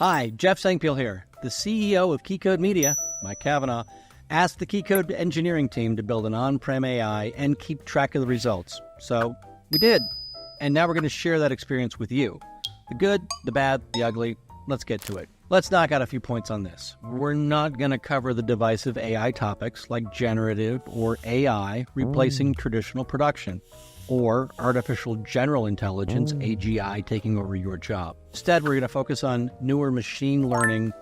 Hi, Jeff Sangpeel here, the CEO of KeyCode Media, Mike Cavanaugh, asked the KeyCode engineering team to build an on-prem AI and keep track of the results. So we did. And now we're going to share that experience with you. The good, the bad, the ugly. Let's get to it. Let's knock out a few points on this. We're not going to cover the divisive AI topics like generative or AI replacing traditional production, or artificial general intelligence, AGI, taking over your job. Instead, we're going to focus on newer machine learning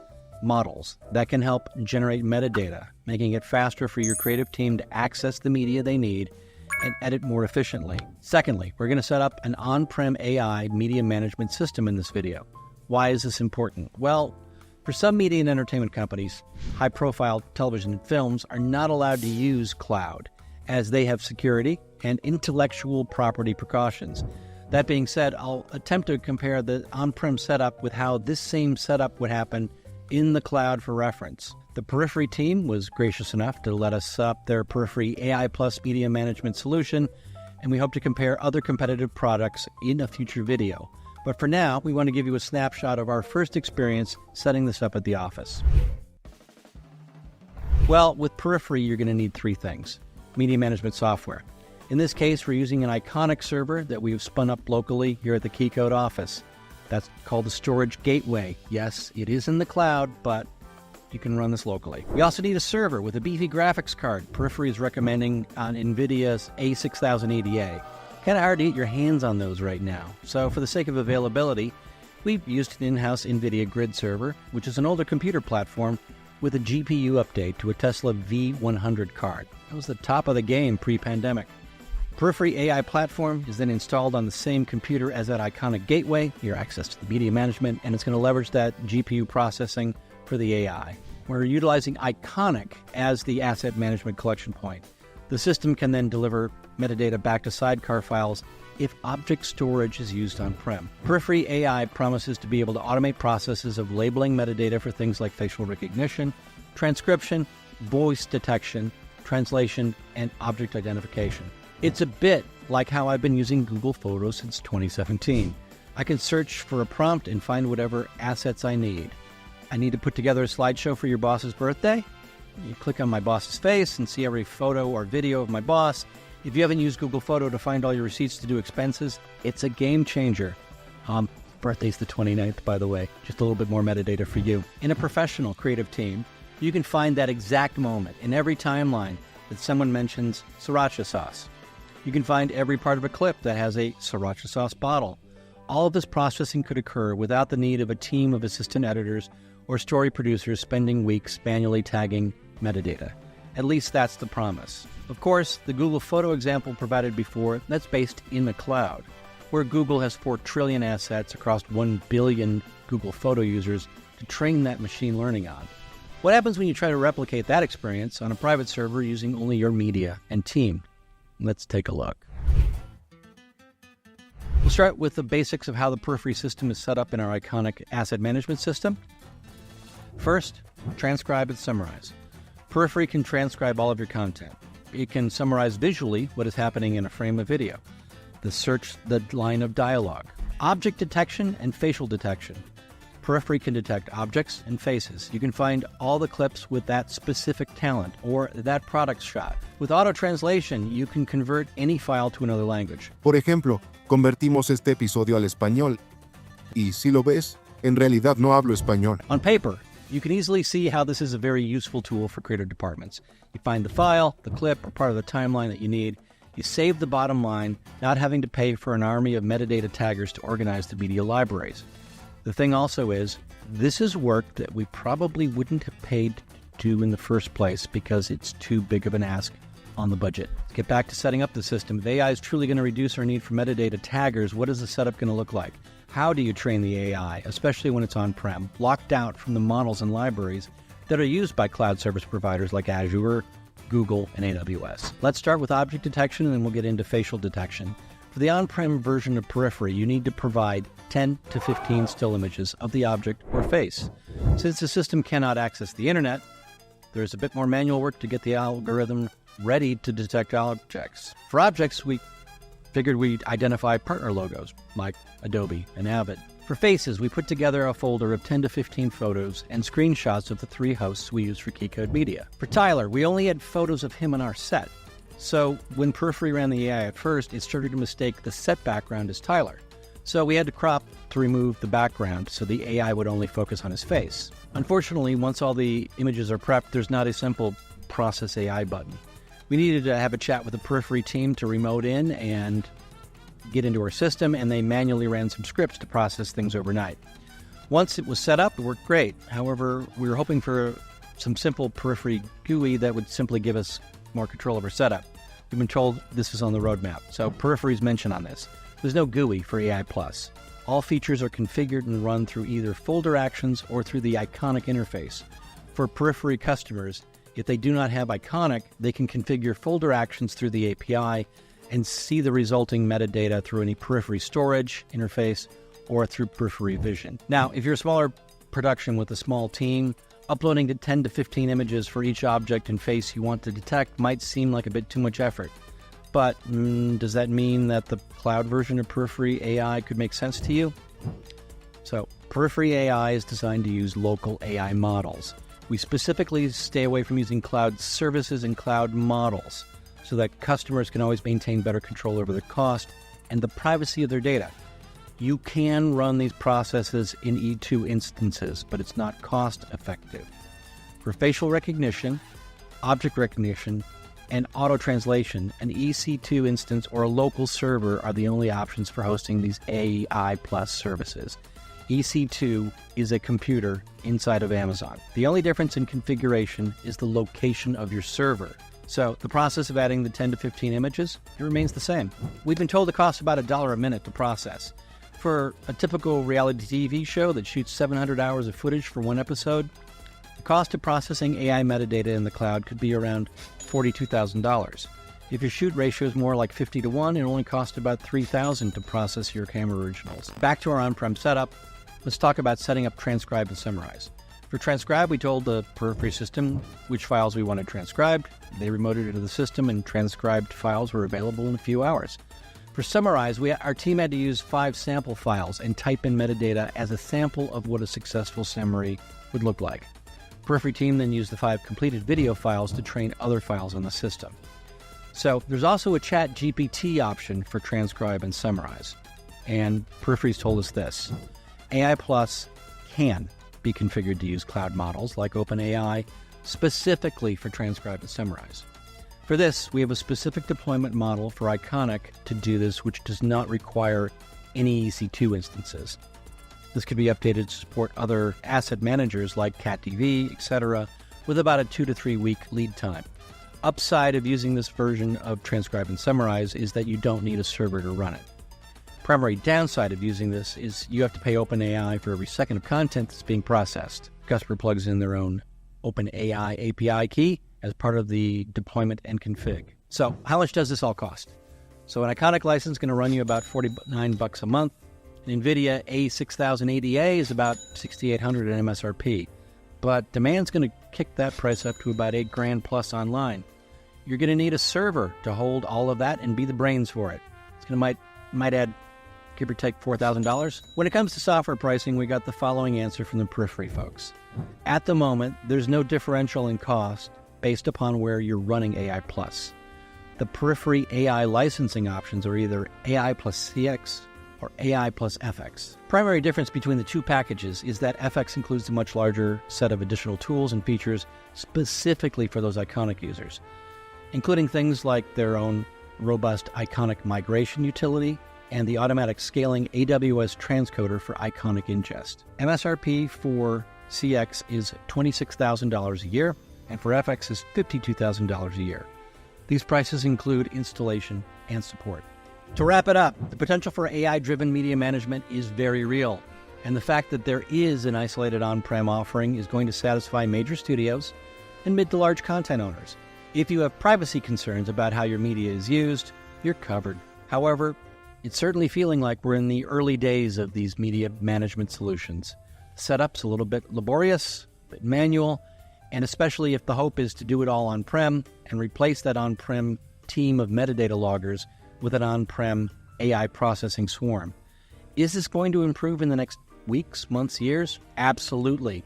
models that can help generate metadata, making it faster for your creative team to access the media they need and edit more efficiently. Secondly, we're going to set up an on-prem AI media management system in this video. Why is this important? Well, for some media and entertainment companies, high-profile television and films are not allowed to use cloud, as they have security and intellectual property precautions. That being said, I'll attempt to compare the on-prem setup with how this same setup would happen in the cloud for reference. The Periphery team was gracious enough to let us set up their Periphery AI Plus media management solution, and we hope to compare other competitive products in a future video. But for now, we want to give you a snapshot of our first experience setting this up at the office. Well, with Periphery, you're going to need three things. Media management software. In this case, we're using an iconic server that we've spun up locally here at the KeyCode office. That's called the Storage Gateway. Yes, it is in the cloud, but you can run this locally. We also need a server with a beefy graphics card. Periphery is recommending on NVIDIA's A6000 EDA. Kind of hard to get your hands on those right now. So for the sake of availability, we've used an in-house NVIDIA Grid server, which is an older computer platform with a GPU update to a Tesla V100 card. That was the top of the game pre-pandemic. Periphery AI platform is then installed on the same computer as that iconic gateway, your access to the media management, and it's going to leverage that GPU processing for the AI. We're utilizing Iconic as the asset management collection point. The system can then deliver metadata back to sidecar files if object storage is used on-prem. Periphery AI promises to be able to automate processes of labeling metadata for things like facial recognition, transcription, voice detection, translation, and object identification. It's a bit like how I've been using Google Photos since 2017. I can search for a prompt and find whatever assets I need. I need to put together a slideshow for your boss's birthday? You click on my boss's face and see every photo or video of my boss. If you haven't used Google Photo to find all your receipts to do expenses, it's a game changer. Birthday's the 29th, by the way. Just a little bit more metadata for you. In a professional creative team, you can find that exact moment in every timeline that someone mentions sriracha sauce. You can find every part of a clip that has a sriracha sauce bottle. All of this processing could occur without the need of a team of assistant editors or story producers spending weeks manually tagging metadata. At least that's the promise. Of course, the Google Photo example provided before, that's based in the cloud, where Google has 4 trillion assets across 1 billion Google Photo users to train that machine learning on. What happens when you try to replicate that experience on a private server using only your media and team? Let's take a look. We'll start with the basics of how the Periphery system is set up in our iconic asset management system. First, transcribe and summarize. Periphery can transcribe all of your content. It can summarize visually what is happening in a frame of video, the line of dialogue, object detection and facial detection. Periphery can detect objects and faces. You can find all the clips with that specific talent or that product shot. With auto-translation, you can convert any file to another language. Por ejemplo, convertimos este episodio al español. Y si lo ves, en realidad no hablo español. On paper, you can easily see how this is a very useful tool for creative departments. You find the file, the clip, or part of the timeline that you need. You save the bottom line, not having to pay for an army of metadata taggers to organize the media libraries. The thing also is, this is work that we probably wouldn't have paid to do in the first place because it's too big of an ask on the budget. To get back to setting up the system, if AI is truly going to reduce our need for metadata taggers, what is the setup going to look like? How do you train the AI, especially when it's on-prem, locked out from the models and libraries that are used by cloud service providers like Azure, Google, and AWS? Let's start with object detection and then we'll get into facial detection. For the on-prem version of Periphery, you need to provide 10 to 15 still images of the object or face. Since the system cannot access the internet, there's a bit more manual work to get the algorithm ready to detect objects. For objects, we figured we'd identify partner logos like Adobe and Avid. For faces, we put together a folder of 10 to 15 photos and screenshots of the 3 hosts we use for Keycode Media. For Tyler, we only had photos of him on our set. So when Periphery ran the AI at first, it started to mistake the set background as Tyler. So we had to crop to remove the background so the AI would only focus on his face. Unfortunately, once all the images are prepped, there's not a simple Process AI button. We needed to have a chat with the Periphery team to remote in and get into our system, and they manually ran some scripts to process things overnight. Once it was set up, it worked great. However, we were hoping for some simple Periphery GUI that would simply give us more control over setup. We've been told this is on the roadmap, so Periphery's mention on this. There's no GUI for AI+. All features are configured and run through either folder actions or through the Iconic interface. For Periphery customers, if they do not have Iconic, they can configure folder actions through the API and see the resulting metadata through any Periphery storage interface or through Periphery Vision. Now, if you're a smaller production with a small team, uploading to 10 to 15 images for each object and face you want to detect might seem like a bit too much effort. But does that mean that the cloud version of Periphery AI could make sense to you? So, Periphery AI is designed to use local AI models. We specifically stay away from using cloud services and cloud models so that customers can always maintain better control over the cost and the privacy of their data. You can run these processes in E2 instances, but it's not cost effective. For facial recognition, object recognition, and auto-translation, an EC2 instance or a local server are the only options for hosting these AI Plus services. EC2 is a computer inside of Amazon. The only difference in configuration is the location of your server. So the process of adding the 10 to 15 images, it remains the same. We've been told it costs about $1 a minute to process. For a typical reality TV show that shoots 700 hours of footage for one episode, the cost of processing AI metadata in the cloud could be around $42,000. If your shoot ratio is more like 50 to 1, it only costs about $3,000 to process your camera originals. Back to our on-prem setup, let's talk about setting up Transcribe and Summarize. For Transcribe, we told the Periphery system which files we wanted transcribed. They remoted into the system, and transcribed files were available in a few hours. For Summarize, our team had to use 5 sample files and type in metadata as a sample of what a successful summary would look like. Periphery team then used the 5 completed video files to train other files on the system. So there's also a Chat GPT option for Transcribe and Summarize. And Periphery's told us this: AI Plus can be configured to use cloud models like OpenAI specifically for Transcribe and Summarize. For this, we have a specific deployment model for Iconic to do this, which does not require any EC2 instances. This could be updated to support other asset managers like CatDV, etc., with about a 2 to 3 week lead time. Upside of using this version of Transcribe and Summarize is that you don't need a server to run it. Primary downside of using this is you have to pay OpenAI for every second of content that's being processed. The customer plugs in their own OpenAI API key as part of the deployment and config. So how much does this all cost? So an Iconic license is going to run you about $49 a month. An NVIDIA A6080A is about $6,800 at MSRP. But demand's going to kick that price up to about $8,000 plus online. You're going to need a server to hold all of that and be the brains for it. It's going to might add, give or take, $4,000. When it comes to software pricing, we got the following answer from the Periphery folks. At the moment, there's no differential in cost based upon where you're running AI+. The Periphery AI licensing options are either AI plus CX or AI plus FX. Primary difference between the two packages is that FX includes a much larger set of additional tools and features specifically for those Iconic users, including things like their own robust Iconic migration utility and the automatic scaling AWS transcoder for Iconic ingest. MSRP for CX is $26,000 a year, and for FX is $52,000 a year. These prices include installation and support. To wrap it up, the potential for AI-driven media management is very real, and the fact that there is an isolated on-prem offering is going to satisfy major studios and mid to large content owners. If you have privacy concerns about how your media is used, you're covered. However, it's certainly feeling like we're in the early days of these media management solutions. Setup's a little bit laborious, a bit manual, and especially if the hope is to do it all on-prem and replace that on-prem team of metadata loggers with an on-prem AI processing swarm. Is this going to improve in the next weeks, months, years? Absolutely.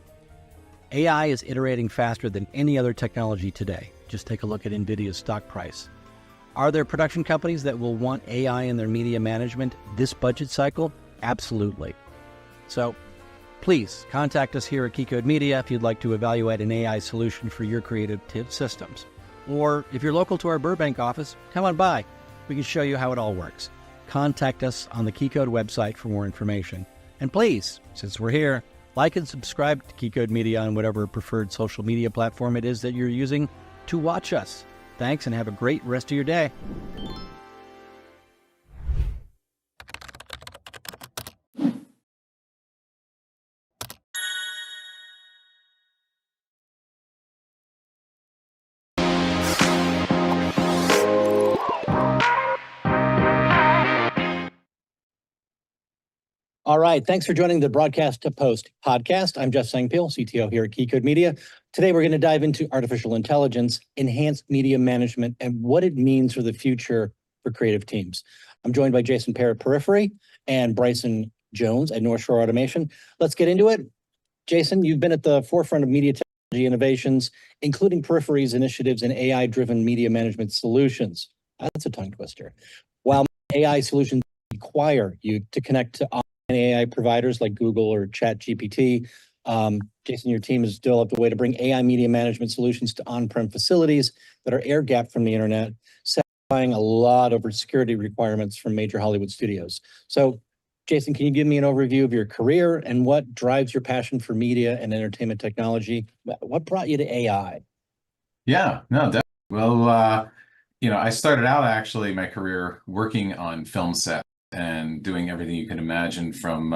AI is iterating faster than any other technology today. Just take a look at NVIDIA's stock price. Are there production companies that will want AI in their media management this budget cycle? Absolutely. So please contact us here at Keycode Media if you'd like to evaluate an AI solution for your creative systems. Or if you're local to our Burbank office, come on by. We can show you how it all works. Contact us on the Keycode website for more information. And please, since we're here, like and subscribe to Keycode Media on whatever preferred social media platform it is that you're using to watch us. Thanks, and have a great rest of your day. All right. Thanks for joining the Broadcast to Post podcast. I'm Jeff Sangpil, CTO here at Keycode Media. Today, we're going to dive into artificial intelligence, enhanced media management, and what it means for the future for creative teams. I'm joined by Jason Parrott, Periphery, and Bryson Jones at North Shore Automation. Let's get into it. Jason, you've been at the forefront of media technology innovations, including Periphery's initiatives and AI-driven media management solutions. That's a tongue twister. While AI solutions require you to connect to AI providers like Google or ChatGPT, Jason, your team has developed a way to bring AI media management solutions to on-prem facilities that are air-gapped from the internet, satisfying a lot of security requirements from major Hollywood studios. So, Jason, can you give me an overview of your career and what drives your passion for media and entertainment technology? What brought you to AI? Yeah, no, definitely. Well, I started out actually my career working on film set and doing everything you can imagine, from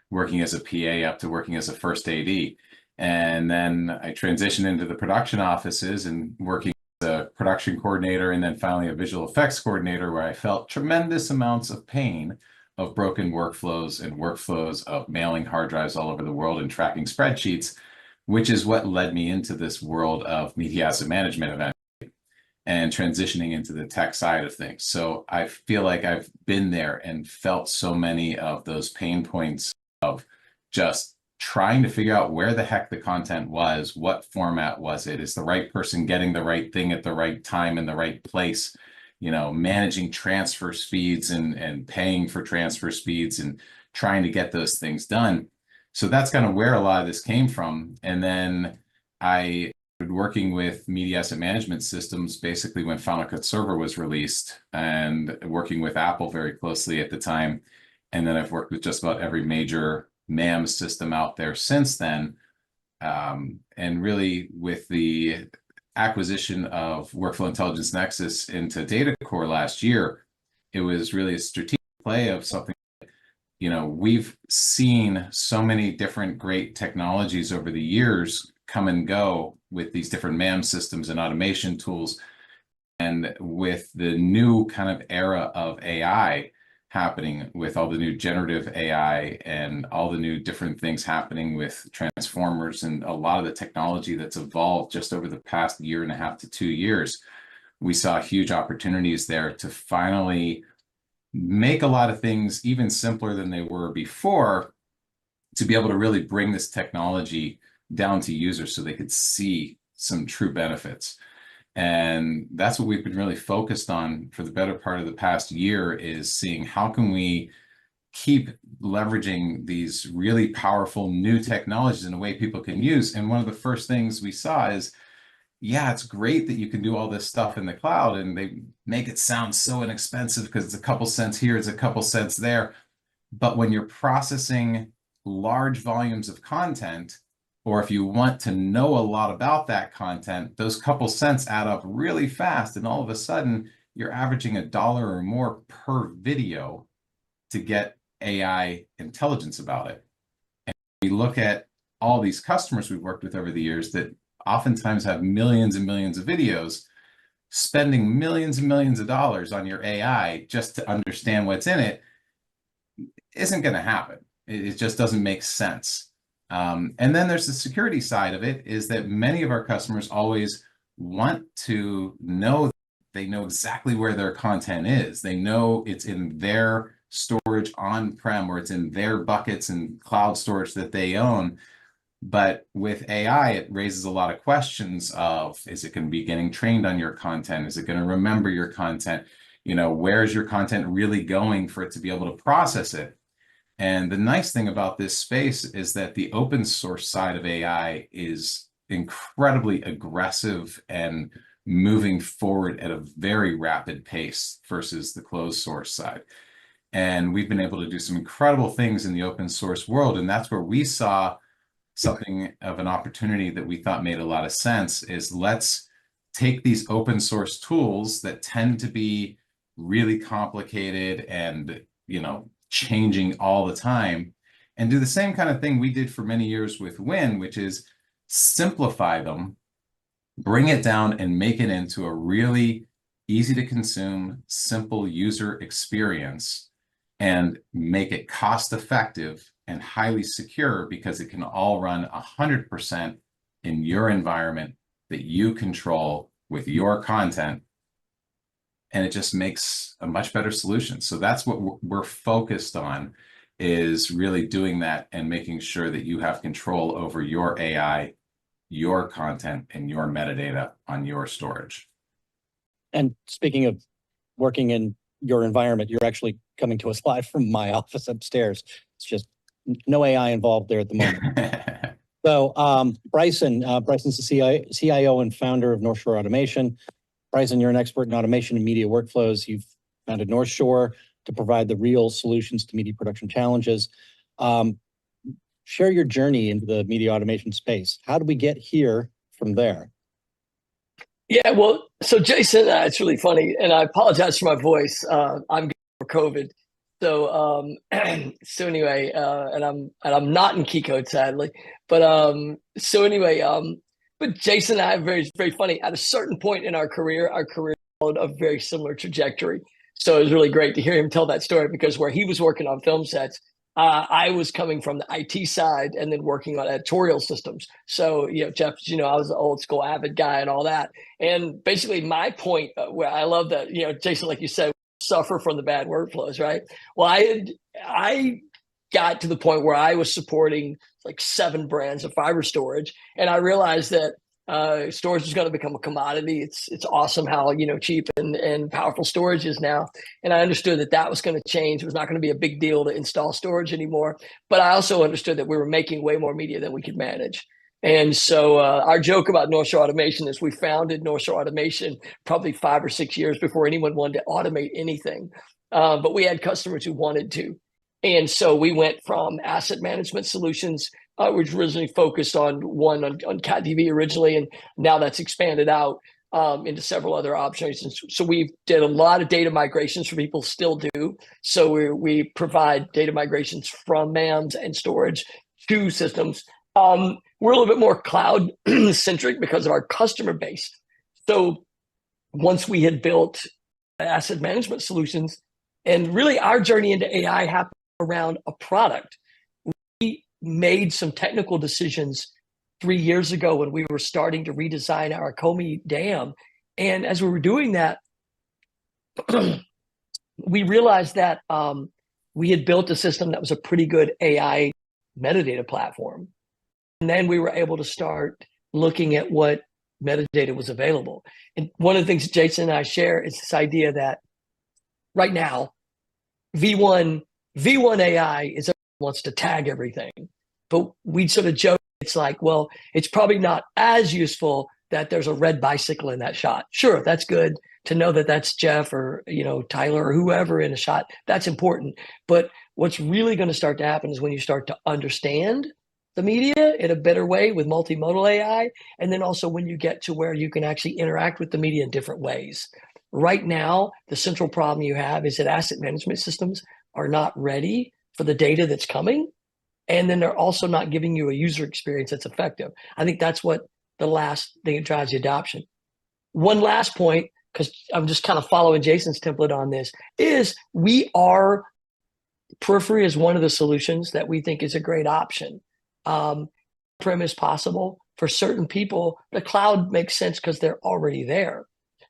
working as a PA up to working as a first AD. And then I transitioned into the production offices and working as a production coordinator, and then finally a visual effects coordinator, where I felt tremendous amounts of pain of broken workflows and workflows of mailing hard drives all over the world and tracking spreadsheets, which is what led me into this world of media asset management eventually, and transitioning into the tech side of things. So I feel like I've been there and felt so many of those pain points of just trying to figure out where the heck the content was, what format was it, is the right person getting the right thing at the right time in the right place, managing transfer speeds and paying for transfer speeds and trying to get those things done. So that's kind of where a lot of this came from. And then I working with media asset management systems basically when Final Cut Server was released, and working with Apple very closely at the time. And then I've worked with just about every major MAM system out there since then. And really, with the acquisition of Workflow Intelligence Nexus into DataCore last year, it was really a strategic play of something. We've seen so many different great technologies over the years come and go with these different MAM systems and automation tools. And with the new kind of era of AI happening, with all the new generative AI and all the new different things happening with transformers and a lot of the technology that's evolved just over the past 1.5 to 2 years, we saw huge opportunities there to finally make a lot of things even simpler than they were before, to be able to really bring this technology down to users so they could see some true benefits. And that's what we've been really focused on for the better part of the past year, is seeing how can we keep leveraging these really powerful new technologies in a way people can use. And one of the first things we saw is, yeah, it's great that you can do all this stuff in the cloud, and they make it sound so inexpensive because it's a couple cents here, it's a couple cents there. But when you're processing large volumes of content, or if you want to know a lot about that content, those couple cents add up really fast. And all of a sudden, you're averaging $1 or more per video to get AI intelligence about it. And we look at all these customers we've worked with over the years that oftentimes have millions and millions of videos. Spending millions and millions of dollars on your AI just to understand what's in it isn't going to happen. It just doesn't make sense. And then there's the security side of it, is that many of our customers always want to know they know exactly where their content is. They know it's in their storage on-prem, where it's in their buckets and cloud storage that they own. But with AI, it raises a lot of questions of, is it going to be getting trained on your content? Is it going to remember your content? Where is your content really going for it to be able to process it? And the nice thing about this space is that the open source side of AI is incredibly aggressive and moving forward at a very rapid pace versus the closed source side. And we've been able to do some incredible things in the open source world. And that's where we saw something of an opportunity that we thought made a lot of sense, is let's take these open source tools that tend to be really complicated and, changing all the time, and do the same kind of thing we did for many years with Win, which is simplify them, bring it down, and make it into a really easy to consume, simple user experience, and make it cost effective and highly secure, because it can all run 100% in your environment that you control with your content. And it just makes a much better solution. So that's what we're focused on, is really doing that and making sure that you have control over your AI, your content, and your metadata on your storage. And speaking of working in your environment, you're actually coming to us live from my office upstairs. It's just no AI involved there at the moment. So Bryson's the CIO and founder of North Shore Automation. Bryson, you're an expert in automation and media workflows. You've founded North Shore to provide the real solutions to media production challenges. Share your journey into the media automation space. How did we get here from there? Yeah, well, so Jason, it's really funny, and I apologize for my voice. I'm for COVID, so so anyway, and I'm not in key code, sadly, but so anyway, but Jason and I are very, very funny. At a certain point in our career followed a very similar trajectory. So it was really great to hear him tell that story, because where he was working on film sets, I was coming from the IT side and then working on editorial systems. So, Jeff, I was an old school Avid guy and all that. And basically my point, where I love that, Jason, like you said, suffer from the bad workflows, right? Well, I got to the point where I was supporting like 7 brands of fiber storage. And I realized that storage is going to become a commodity. It's awesome how cheap and powerful storage is now, and I understood that was going to change. It was not going to be a big deal to install storage anymore. But I also understood that we were making way more media than we could manage. And so our joke about North Shore Automation is we founded North Shore Automation probably 5 or 6 years before anyone wanted to automate anything, but we had customers who wanted to. And so we went from asset management solutions, which originally focused on Cat TV originally, and now that's expanded out into several other options. And so we did a lot of data migrations for people, still do. So we provide data migrations from MAMs and storage to systems. We're a little bit more cloud centric because of our customer base. So once we had built asset management solutions, and really our journey into AI happened around a product. We made some technical decisions 3 years ago when we were starting to redesign our Comey Dam. And as we were doing that, we realized that we had built a system that was a pretty good AI metadata platform. And then we were able to start looking at what metadata was available. And one of the things Jason and I share is this idea that right now, V1 AI wants to tag everything. But we sort of joke, it's like, well, it's probably not as useful that there's a red bicycle in that shot. Sure, that's good to know that that's Jeff or Tyler or whoever in a shot. That's important. But what's really going to start to happen is when you start to understand the media in a better way with multimodal AI, and then also when you get to where you can actually interact with the media in different ways. Right now, the central problem you have is that asset management systems are not ready for the data that's coming. And then they're also not giving you a user experience that's effective. I think that's what the last thing that drives the adoption. One last point, because I'm just kind of following Jason's template on this, is Periphery is one of the solutions that we think is a great option. On-prem is possible for certain people. The cloud makes sense because they're already there.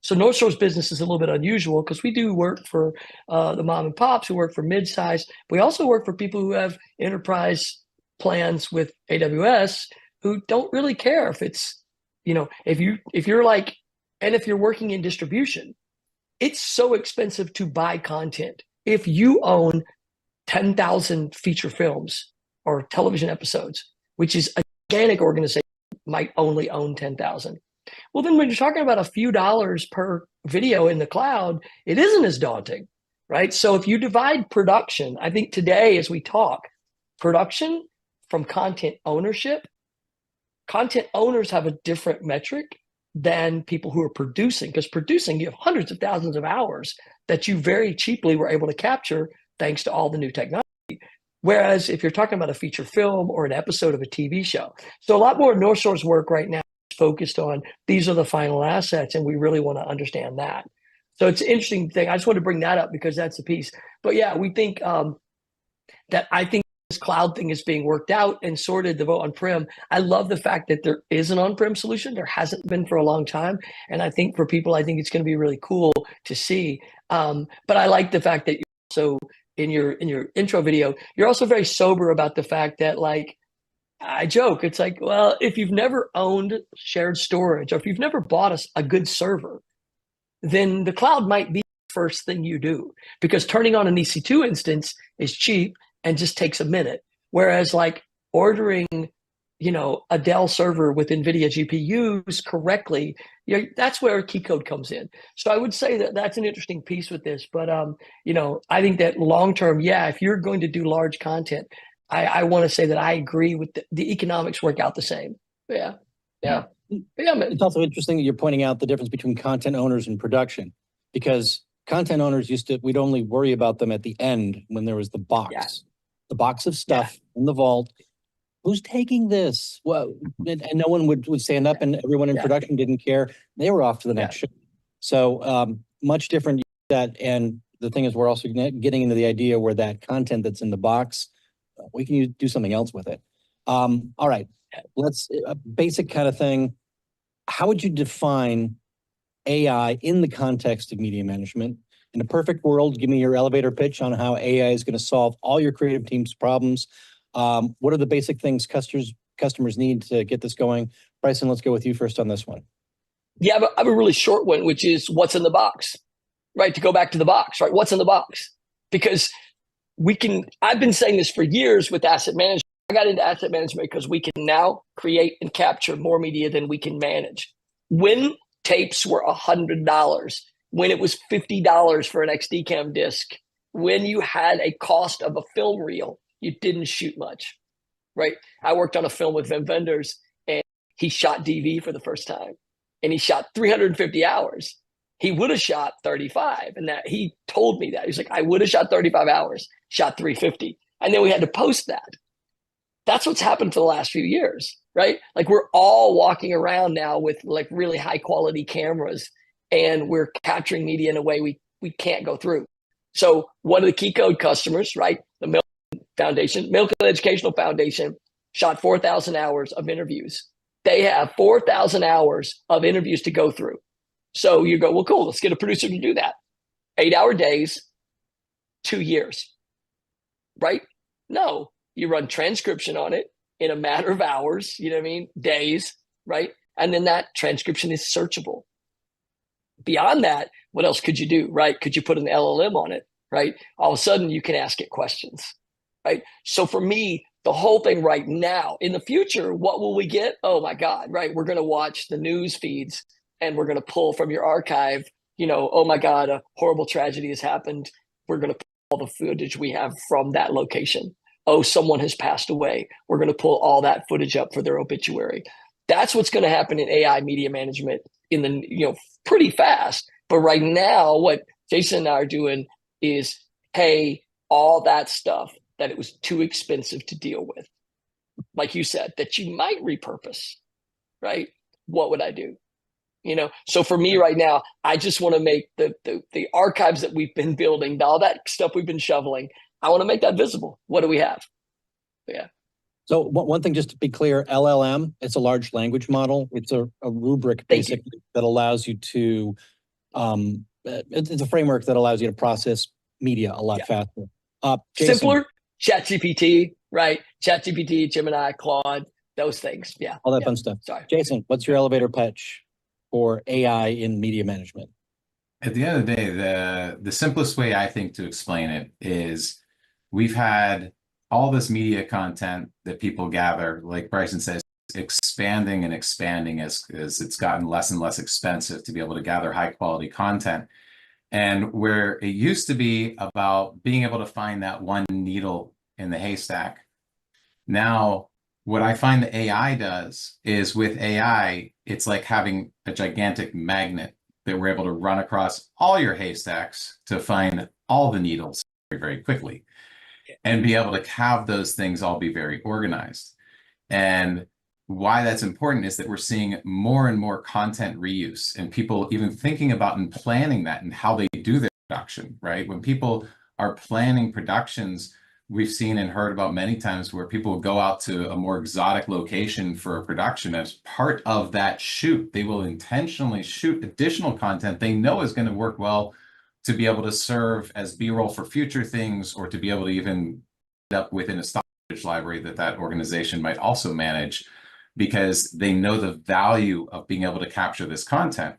So North Shore's business is a little bit unusual because we do work for the mom and pops who work for mid-size. We also work for people who have enterprise plans with AWS who don't really care if it's, if you're like, and if you're working in distribution, it's so expensive to buy content. If you own 10,000 feature films or television episodes, which is a gigantic organization, might only own 10,000. Well, then when you're talking about a few dollars per video in the cloud, it isn't as daunting, right? So if you divide production, I think today as we talk, production from content ownership, content owners have a different metric than people who are producing, because producing, you have hundreds of thousands of hours that you very cheaply were able to capture thanks to all the new technology. Whereas if you're talking about a feature film or an episode of a TV show, so a lot more of North Shore's work right now is focused on these are the final assets, and we really want to understand that. So it's an interesting thing. I just want to bring that up because that's the piece. But yeah, we think that I think this cloud thing is being worked out and sorted, the vote on-prem. I love the fact that there is an on-prem solution. There hasn't been for a long time. And I think for people, I think it's going to be really cool to see. But I like the fact that you also, in your intro video, you're also very sober about the fact that, like, I joke, it's like, well, if you've never owned shared storage or if you've never bought a good server, then the cloud might be the first thing you do, because turning on an EC2 instance is cheap and just takes a minute. Whereas like ordering, a Dell server with NVIDIA GPUs correctly, that's where key code comes in. So I would say that that's an interesting piece with this. But, I think that long-term, if you're going to do large content, I want to say that I agree with the economics work out the same. Yeah. It's also interesting that you're pointing out the difference between content owners and production, because content owners we'd only worry about them at the end when there was the box, the box of stuff in the vault. Who's taking this? Well, and no one would stand up, and everyone in production didn't care. They were off to the next show. So much different that. And the thing is, we're also getting into the idea where that content that's in the box, we can do something else with it. All right, let's a basic kind of thing. How would you define AI in the context of media management? In a perfect world, give me your elevator pitch on how AI is going to solve all your creative team's problems. What are the basic things customers need to get this going? Bryson, let's go with you first on this one. Yeah, I have a really short one, which is what's in the box, right? To go back to the box, right? What's in the box? Because I've been saying this for years with asset management. I got into asset management because we can now create and capture more media than we can manage. When tapes were $100, when it was $50 for an XD-Cam disc, when you had a cost of a film reel, you didn't shoot much, right? I worked on a film with Vim Vendors, and he shot DV for the first time, and he shot 350 hours. He would have shot 35, and that he told me that. He's like, I would have shot 35 hours, shot 350. And then we had to post that. That's what's happened for the last few years, right? Like we're all walking around now with like really high quality cameras, and we're capturing media in a way we can't go through. So one of the key code customers, right? The Milken Educational Foundation shot 4,000 hours of interviews. They have 4,000 hours of interviews to go through. So you go, well, cool, let's get a producer to do that. 8-hour days, 2 years, right? No, you run transcription on it in a matter of hours, days, right? And then that transcription is searchable. Beyond that, what else could you do, right? Could you put an LLM on it, right? All of a sudden you can ask it questions, right? So for me, the whole thing right now, in the future, what will we get? Oh my God, right? We're going to watch the news feeds and we're going to pull from your archive, oh my God, a horrible tragedy has happened. We're going to pull all the footage we have from that location. Oh, someone has passed away. We're going to pull all that footage up for their obituary. That's what's going to happen in AI media management in the, pretty fast. But right now, what Jason and I are doing is, hey, all that stuff that it was too expensive to deal with, like you said, that you might repurpose, right? What would I do? So for me right now, I just want to make the archives that we've been building, all that stuff we've been shoveling, I want to make that visible. What do we have? Yeah. So one thing, just to be clear, LLM, it's a large language model. It's a rubric basically that allows you to It's a framework that allows you to process media a lot faster. Jason, Simpler, ChatGPT, right? ChatGPT, Gemini, Claude, those things. Yeah. all that fun stuff. Sorry. Jason, what's your elevator pitch for AI in media management? At the end of the day, the simplest way I think to explain it is we've had all this media content that people gather, like Bryson says, expanding and expanding as it's gotten less and less expensive to be able to gather high quality content. And where it used to be about being able to find that one needle in the haystack, now what I find the AI does is with AI, it's like having a gigantic magnet that we're able to run across all your haystacks to find all the needles very, very quickly and be able to have those things all be very organized. And why that's important is that we're seeing more and more content reuse and people even thinking about and planning that and how they do their production, right? When people are planning productions, we've seen and heard about many times where people go out to a more exotic location for a production. As part of that shoot, they will intentionally shoot additional content they know is going to work well to be able to serve as B-roll for future things, or to be able to even end up within a stock library that organization might also manage, because they know the value of being able to capture this content.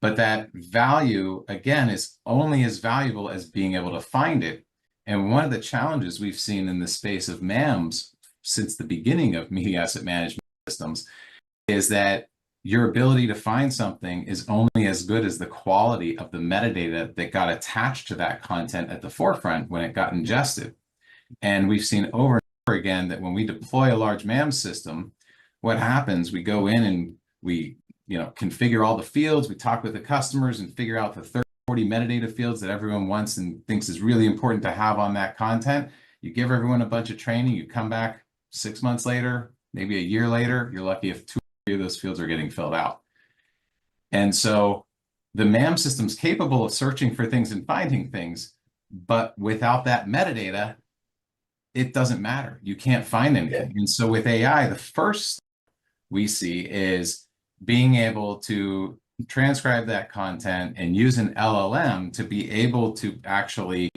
But that value, again, is only as valuable as being able to find it. And one of the challenges we've seen in the space of MAMs since the beginning of media asset management systems is that your ability to find something is only as good as the quality of the metadata that got attached to that content at the forefront when it got ingested. And we've seen over and over again that when we deploy a large MAM system, what happens, we go in and we configure all the fields, we talk with the customers and figure out the 30, 40 metadata fields that everyone wants and thinks is really important to have on that content. You give everyone a bunch of training, you come back 6 months later, maybe a year later, you're lucky if 2 or 3 of those fields are getting filled out. And so the MAM system's capable of searching for things and finding things, but without that metadata, it doesn't matter. You can't find anything. And so with AI, the first we see is being able to transcribe that content and use an LLM to be able to actually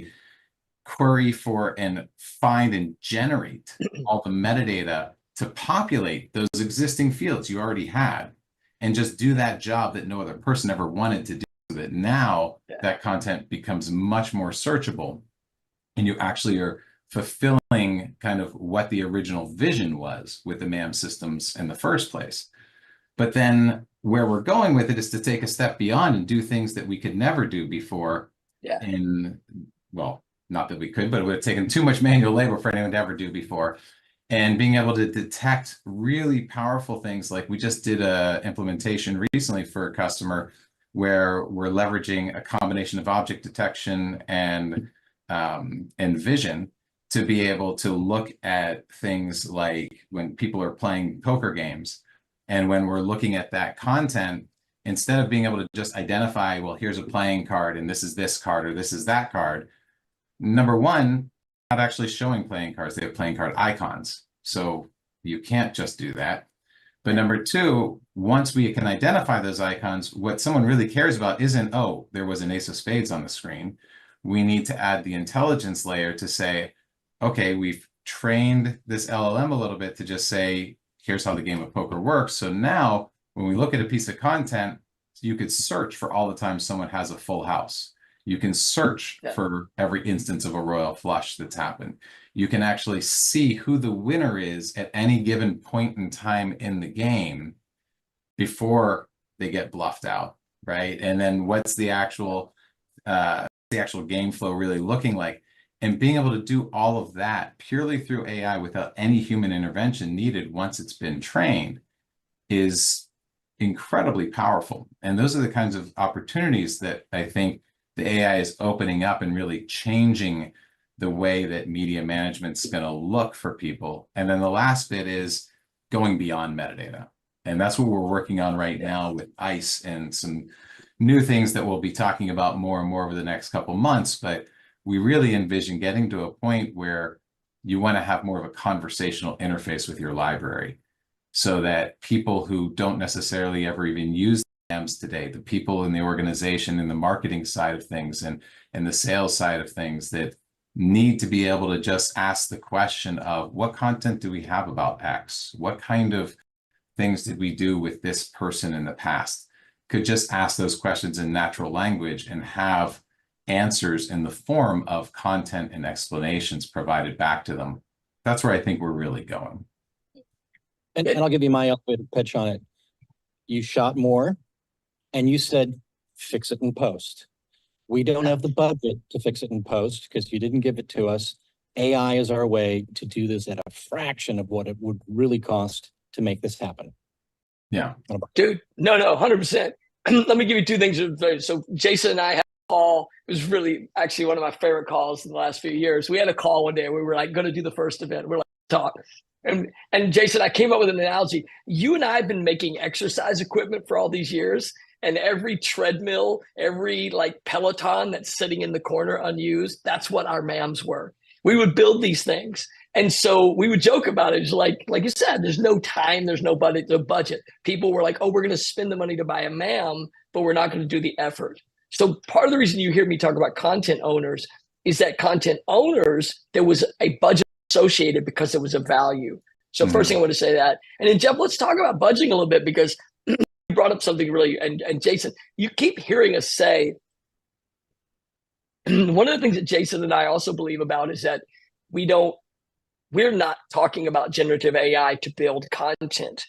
query for and find and generate all the metadata to populate those existing fields you already had, and just do that job that no other person ever wanted to do. That now that content becomes much more searchable, and you actually are fulfilling kind of what the original vision was with the MAM systems in the first place. But then where we're going with it is to take a step beyond and do things that we could never do before. Well, not that we could, but it would have taken too much manual labor for anyone to ever do before. And being able to detect really powerful things, like we just did a implementation recently for a customer where we're leveraging a combination of object detection and vision to be able to look at things like when people are playing poker games. And when we're looking at that content, instead of being able to just identify, well, here's a playing card and this is this card or this is that card, number one, not actually showing playing cards, they have playing card icons. So you can't just do that. But number two, once we can identify those icons, what someone really cares about isn't, oh, there was an ace of spades on the screen. We need to add the intelligence layer to say, okay, we've trained this LLM a little bit to just say, here's how the game of poker works. So now when we look at a piece of content, you could search for all the times someone has a full house. You can search for every instance of a royal flush that's happened. You can actually see who the winner is at any given point in time in the game before they get bluffed out, right? And then what's the actual game flow really looking like? And being able to do all of that purely through AI without any human intervention needed once it's been trained is incredibly powerful. And those are the kinds of opportunities that I think the AI is opening up and really changing the way that media management's going to look for people. And then the last bit is going beyond metadata. And that's what we're working on right now with ICE and some new things that we'll be talking about more and more over the next couple months. But we really envision getting to a point where you want to have more of a conversational interface with your library, so that people who don't necessarily ever even use AMs today, the people in the organization, in the marketing side of things and the sales side of things that need to be able to just ask the question of what content do we have about X? What kind of things did we do with this person in the past? Could just ask those questions in natural language and have answers in the form of content and explanations provided back to them. That's where I think we're really going. And I'll give you my elevator pitch on it. You shot more and you said, fix it in post. We don't have the budget to fix it in post because you didn't give it to us. AI is our way to do this at a fraction of what it would really cost to make this happen. Yeah. Dude, no, 100%. Let me give you two things. So Jason and I had a call. It was really actually one of my favorite calls in the last few years. We had a call one day. We were like going to do the first event. We're like, talk. And Jason, I came up with an analogy. You and I have been making exercise equipment for all these years. And every treadmill, every like Peloton that's sitting in the corner unused, that's what our MAMs were. We would build these things. And so we would joke about it. It's like you said, there's no time, there's no budget. People were like, oh, we're going to spend the money to buy a MAM, but we're not going to do the effort. So part of the reason you hear me talk about content owners is that content owners, there was a budget associated because it was a value. So first thing I want to say that. And then Jeff, let's talk about budgeting a little bit because you brought up something really, and Jason, you keep hearing us say, one of the things that Jason and I also believe about is that we're not talking about generative AI to build content.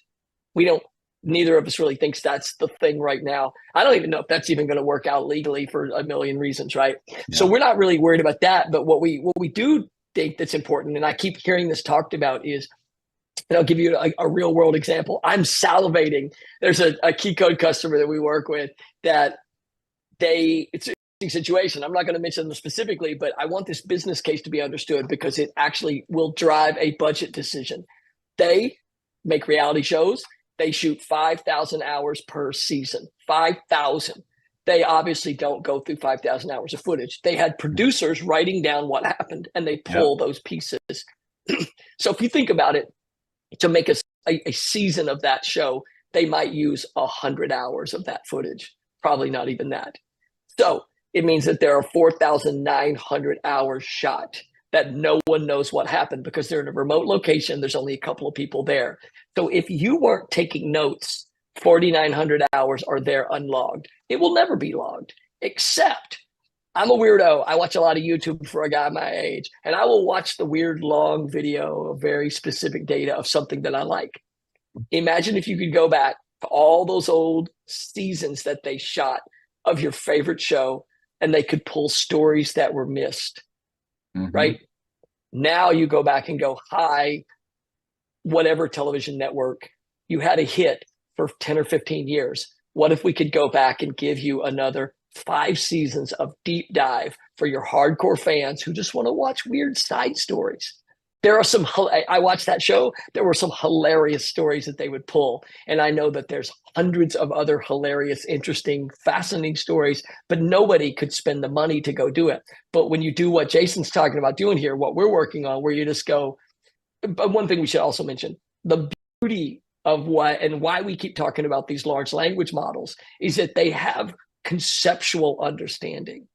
Neither of us really thinks that's the thing right now. I don't even know if that's even going to work out legally for a million reasons, right? Yeah. So we're not really worried about that. But what we do think that's important, and I keep hearing this talked about is, and I'll give you a real world example. I'm salivating. There's a key code customer that we work with that it's an interesting situation. I'm not going to mention them specifically, but I want this business case to be understood because it actually will drive a budget decision. They make reality shows. They shoot 5,000 hours per season, 5,000. They obviously don't go through 5,000 hours of footage. They had producers writing down what happened and they pull those pieces. So if you think about it, to make a season of that show, they might use 100 hours of that footage, probably not even that. So it means that there are 4,900 hours shot that no one knows what happened because they're in a remote location. There's only a couple of people there. So if you weren't taking notes, 4,900 hours are there unlogged. It will never be logged, except I'm a weirdo. I watch a lot of YouTube for a guy my age, and I will watch the weird long video of very specific data of something that I like. Imagine if you could go back to all those old seasons that they shot of your favorite show, and they could pull stories that were missed, right? Now you go back and go, hi, whatever television network, you had a hit for 10 or 15 years. What if we could go back and give you another 5 seasons of deep dive for your hardcore fans who just want to watch weird side stories? There are some, I watched that show. There were some hilarious stories that they would pull. And I know that there's hundreds of other hilarious, interesting, fascinating stories, but nobody could spend the money to go do it. But when you do what Jason's talking about doing here, what we're working on, where you just go, but one thing we should also mention, the beauty of why we keep talking about these large language models is that they have conceptual understanding.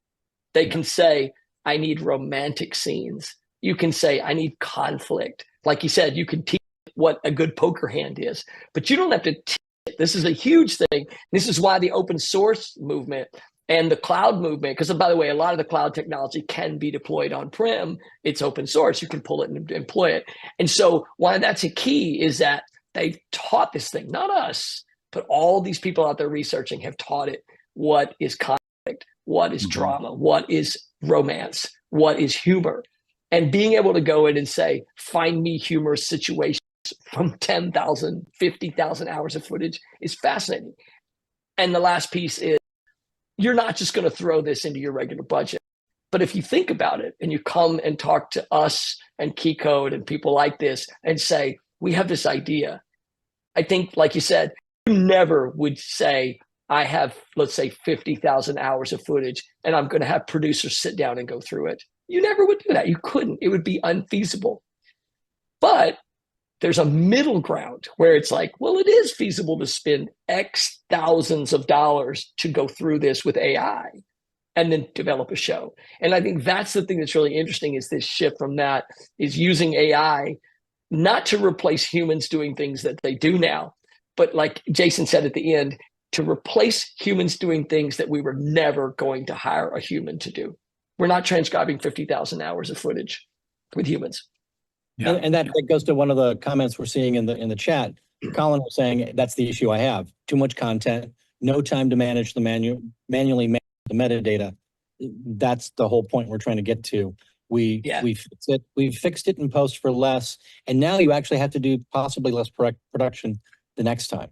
They can say, I need romantic scenes. You can say, I need conflict. Like you said, you can teach what a good poker hand is, but you don't have to teach it. This is a huge thing. This is why the open source movement and the cloud movement, because by the way, a lot of the cloud technology can be deployed on-prem. It's open source. You can pull it and employ it. And so why that's a key is that they've taught this thing, not us, but all these people out there researching have taught it what is conflict, what is drama, what is romance, what is humor. And being able to go in and say, find me humorous situations from 10,000, 50,000 hours of footage is fascinating. And the last piece is, you're not just going to throw this into your regular budget. But if you think about it and you come and talk to us and Key Code and people like this and say, we have this idea. I think, like you said, you never would say, I have, let's say, 50,000 hours of footage and I'm going to have producers sit down and go through it. You never would do that. You couldn't. It would be unfeasible. But there's a middle ground where it's like, well, it is feasible to spend X thousands of dollars to go through this with AI and then develop a show. And I think that's the thing that's really interesting, is this shift from that is using AI not to replace humans doing things that they do now, but like Jason said at the end, to replace humans doing things that we were never going to hire a human to do. We're not transcribing 50,000 hours of footage with humans. Yeah. And that goes to one of the comments we're seeing in the chat. Colin was saying that's the issue I have. Too much content, no time to manage the manually manage the metadata. That's the whole point we're trying to get to. We fixed it in post for less, and now you actually have to do possibly less production the next time.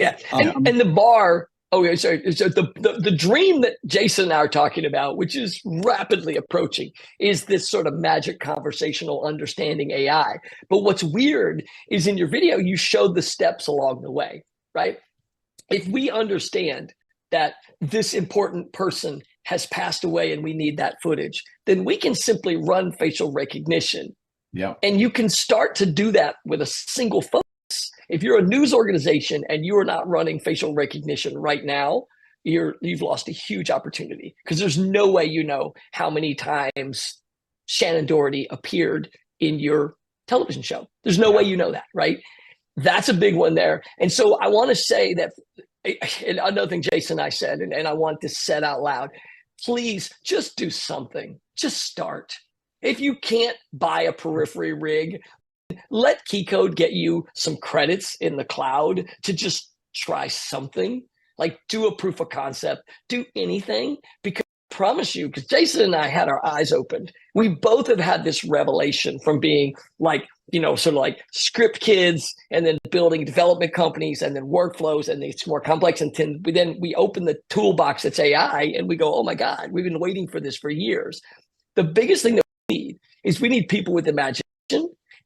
Yeah, and the bar. Oh, yeah, sorry. So the dream that Jason and I are talking about, which is rapidly approaching, is this sort of magic conversational understanding AI. But what's weird is in your video, you showed the steps along the way, right? If we understand that this important person has passed away and we need that footage, then we can simply run facial recognition. Yeah. And you can start to do that with a single phone. If you're a news organization and you are not running facial recognition right now, you've lost a huge opportunity, because there's no way you know how many times Shannon Doherty appeared in your television show. There's no way you know that, right? That's a big one there. And so I want to say that, and another thing Jason and I said, and I want this said out loud, please just do something. Just start. If you can't buy a periphery rig, let KeyCode get you some credits in the cloud to just try something, like do a proof of concept, do anything, because I promise you, because Jason and I had our eyes opened. We both have had this revelation from being like, sort of like script kids, and then building development companies, and then workflows, and it's more complex. And then we open the toolbox that's AI, and we go, oh my God, we've been waiting for this for years. The biggest thing that we need is we need people with imagination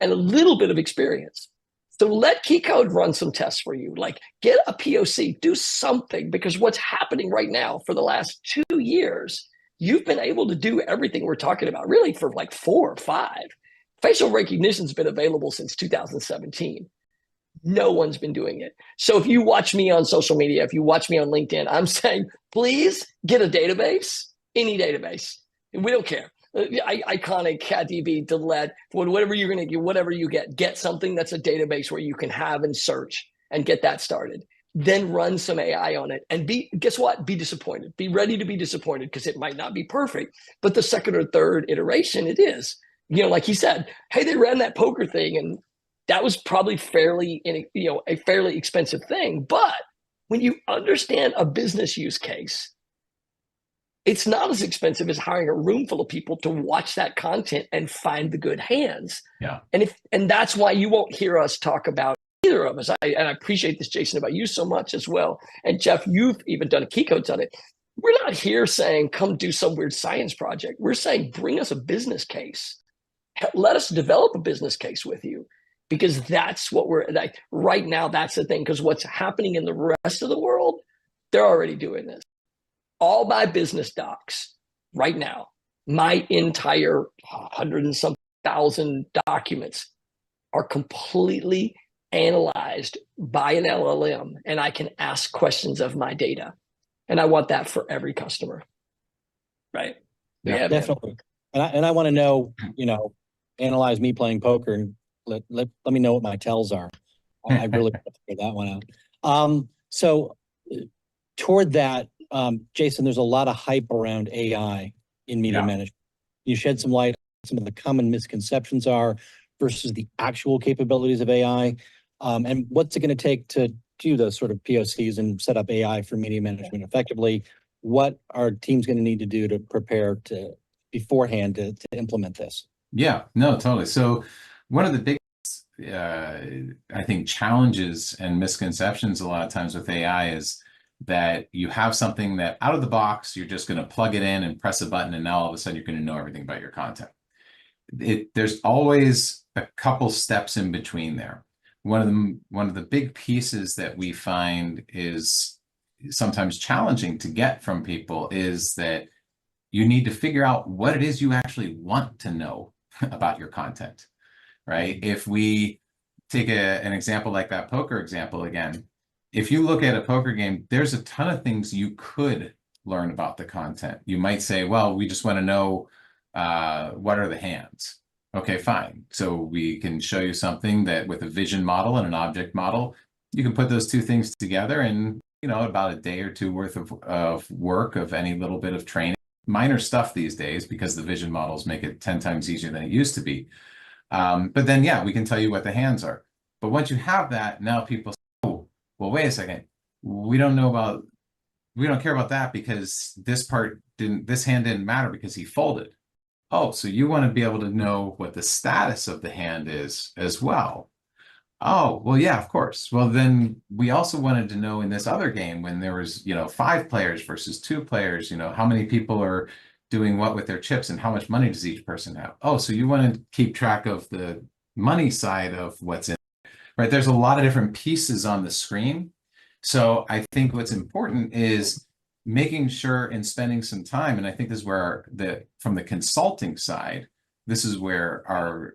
and a little bit of experience. So let KeyCode run some tests for you. Like, get a POC, do something, because what's happening right now for the last 2 years, you've been able to do everything we're talking about really for like 4 or 5. Facial recognition's been available since 2017. No one's been doing it. So if you watch me on social media, if you watch me on LinkedIn, I'm saying, please get a database, any database. And we don't care. Iconic, CatDB, Delete, whatever you're going to get, whatever you get something that's a database where you can have and search and get that started. Then run some AI on it, and guess what? Be disappointed. Be ready to be disappointed, because it might not be perfect, but the second or third iteration, it is. Like he said, hey, they ran that poker thing, and that was probably a fairly expensive thing. But when you understand a business use case, it's not as expensive as hiring a room full of people to watch that content and find the good hands. Yeah. And that's why you won't hear us talk about either of us. And I appreciate this, Jason, about you so much as well. And Jeff, you've even done KeyCode's on it. We're not here saying, come do some weird science project. We're saying, bring us a business case. Let us develop a business case with you, because that's what we're like right now. That's the thing, because what's happening in the rest of the world, they're already doing this. All my business docs right now, my entire 100 and some thousand documents are completely analyzed by an LLM, and I can ask questions of my data. And I want that for every customer. Right? Yeah, definitely. And I want to know, analyze me playing poker and let me know what my tells are. I really want to figure that one out. So toward that, Jason, there's a lot of hype around AI in media management. You shed some light on some of the common misconceptions are versus the actual capabilities of AI. And what's it going to take to do those sort of POCs and set up AI for media management effectively? What are teams going to need to do to prepare beforehand to implement this? Yeah, no, totally. So one of the big, I think, challenges and misconceptions a lot of times with AI is that you have something that out of the box, you're just going to plug it in and press a button, and now all of a sudden you're going to know everything about your content. There's always a couple steps in between there. One of the big pieces that we find is sometimes challenging to get from people is that you need to figure out what it is you actually want to know about your content, right? If we take an example like that poker example again. If you look at a poker game, there's a ton of things you could learn about the content. You might say, well, we just want to know what are the hands. Okay, fine. So we can show you something that with a vision model and an object model, you can put those two things together in, about a day or two worth of work of any little bit of training. Minor stuff these days because the vision models make it 10 times easier than it used to be. But then, yeah, we can tell you what the hands are. But once you have that, now people say, oh, well, wait a second. We don't care about that because this hand didn't matter because he folded. Oh, so you want to be able to know what the status of the hand is as well. Oh, well, yeah, of course. Well, then we also wanted to know in this other game when there was, 5 players versus 2 players, how many people are doing what with their chips and how much money does each person have? Oh, so you want to keep track of the money side of what's in, right? There's a lot of different pieces on the screen. So I think what's important is making sure and spending some time. And I think this is where from the consulting side, this is where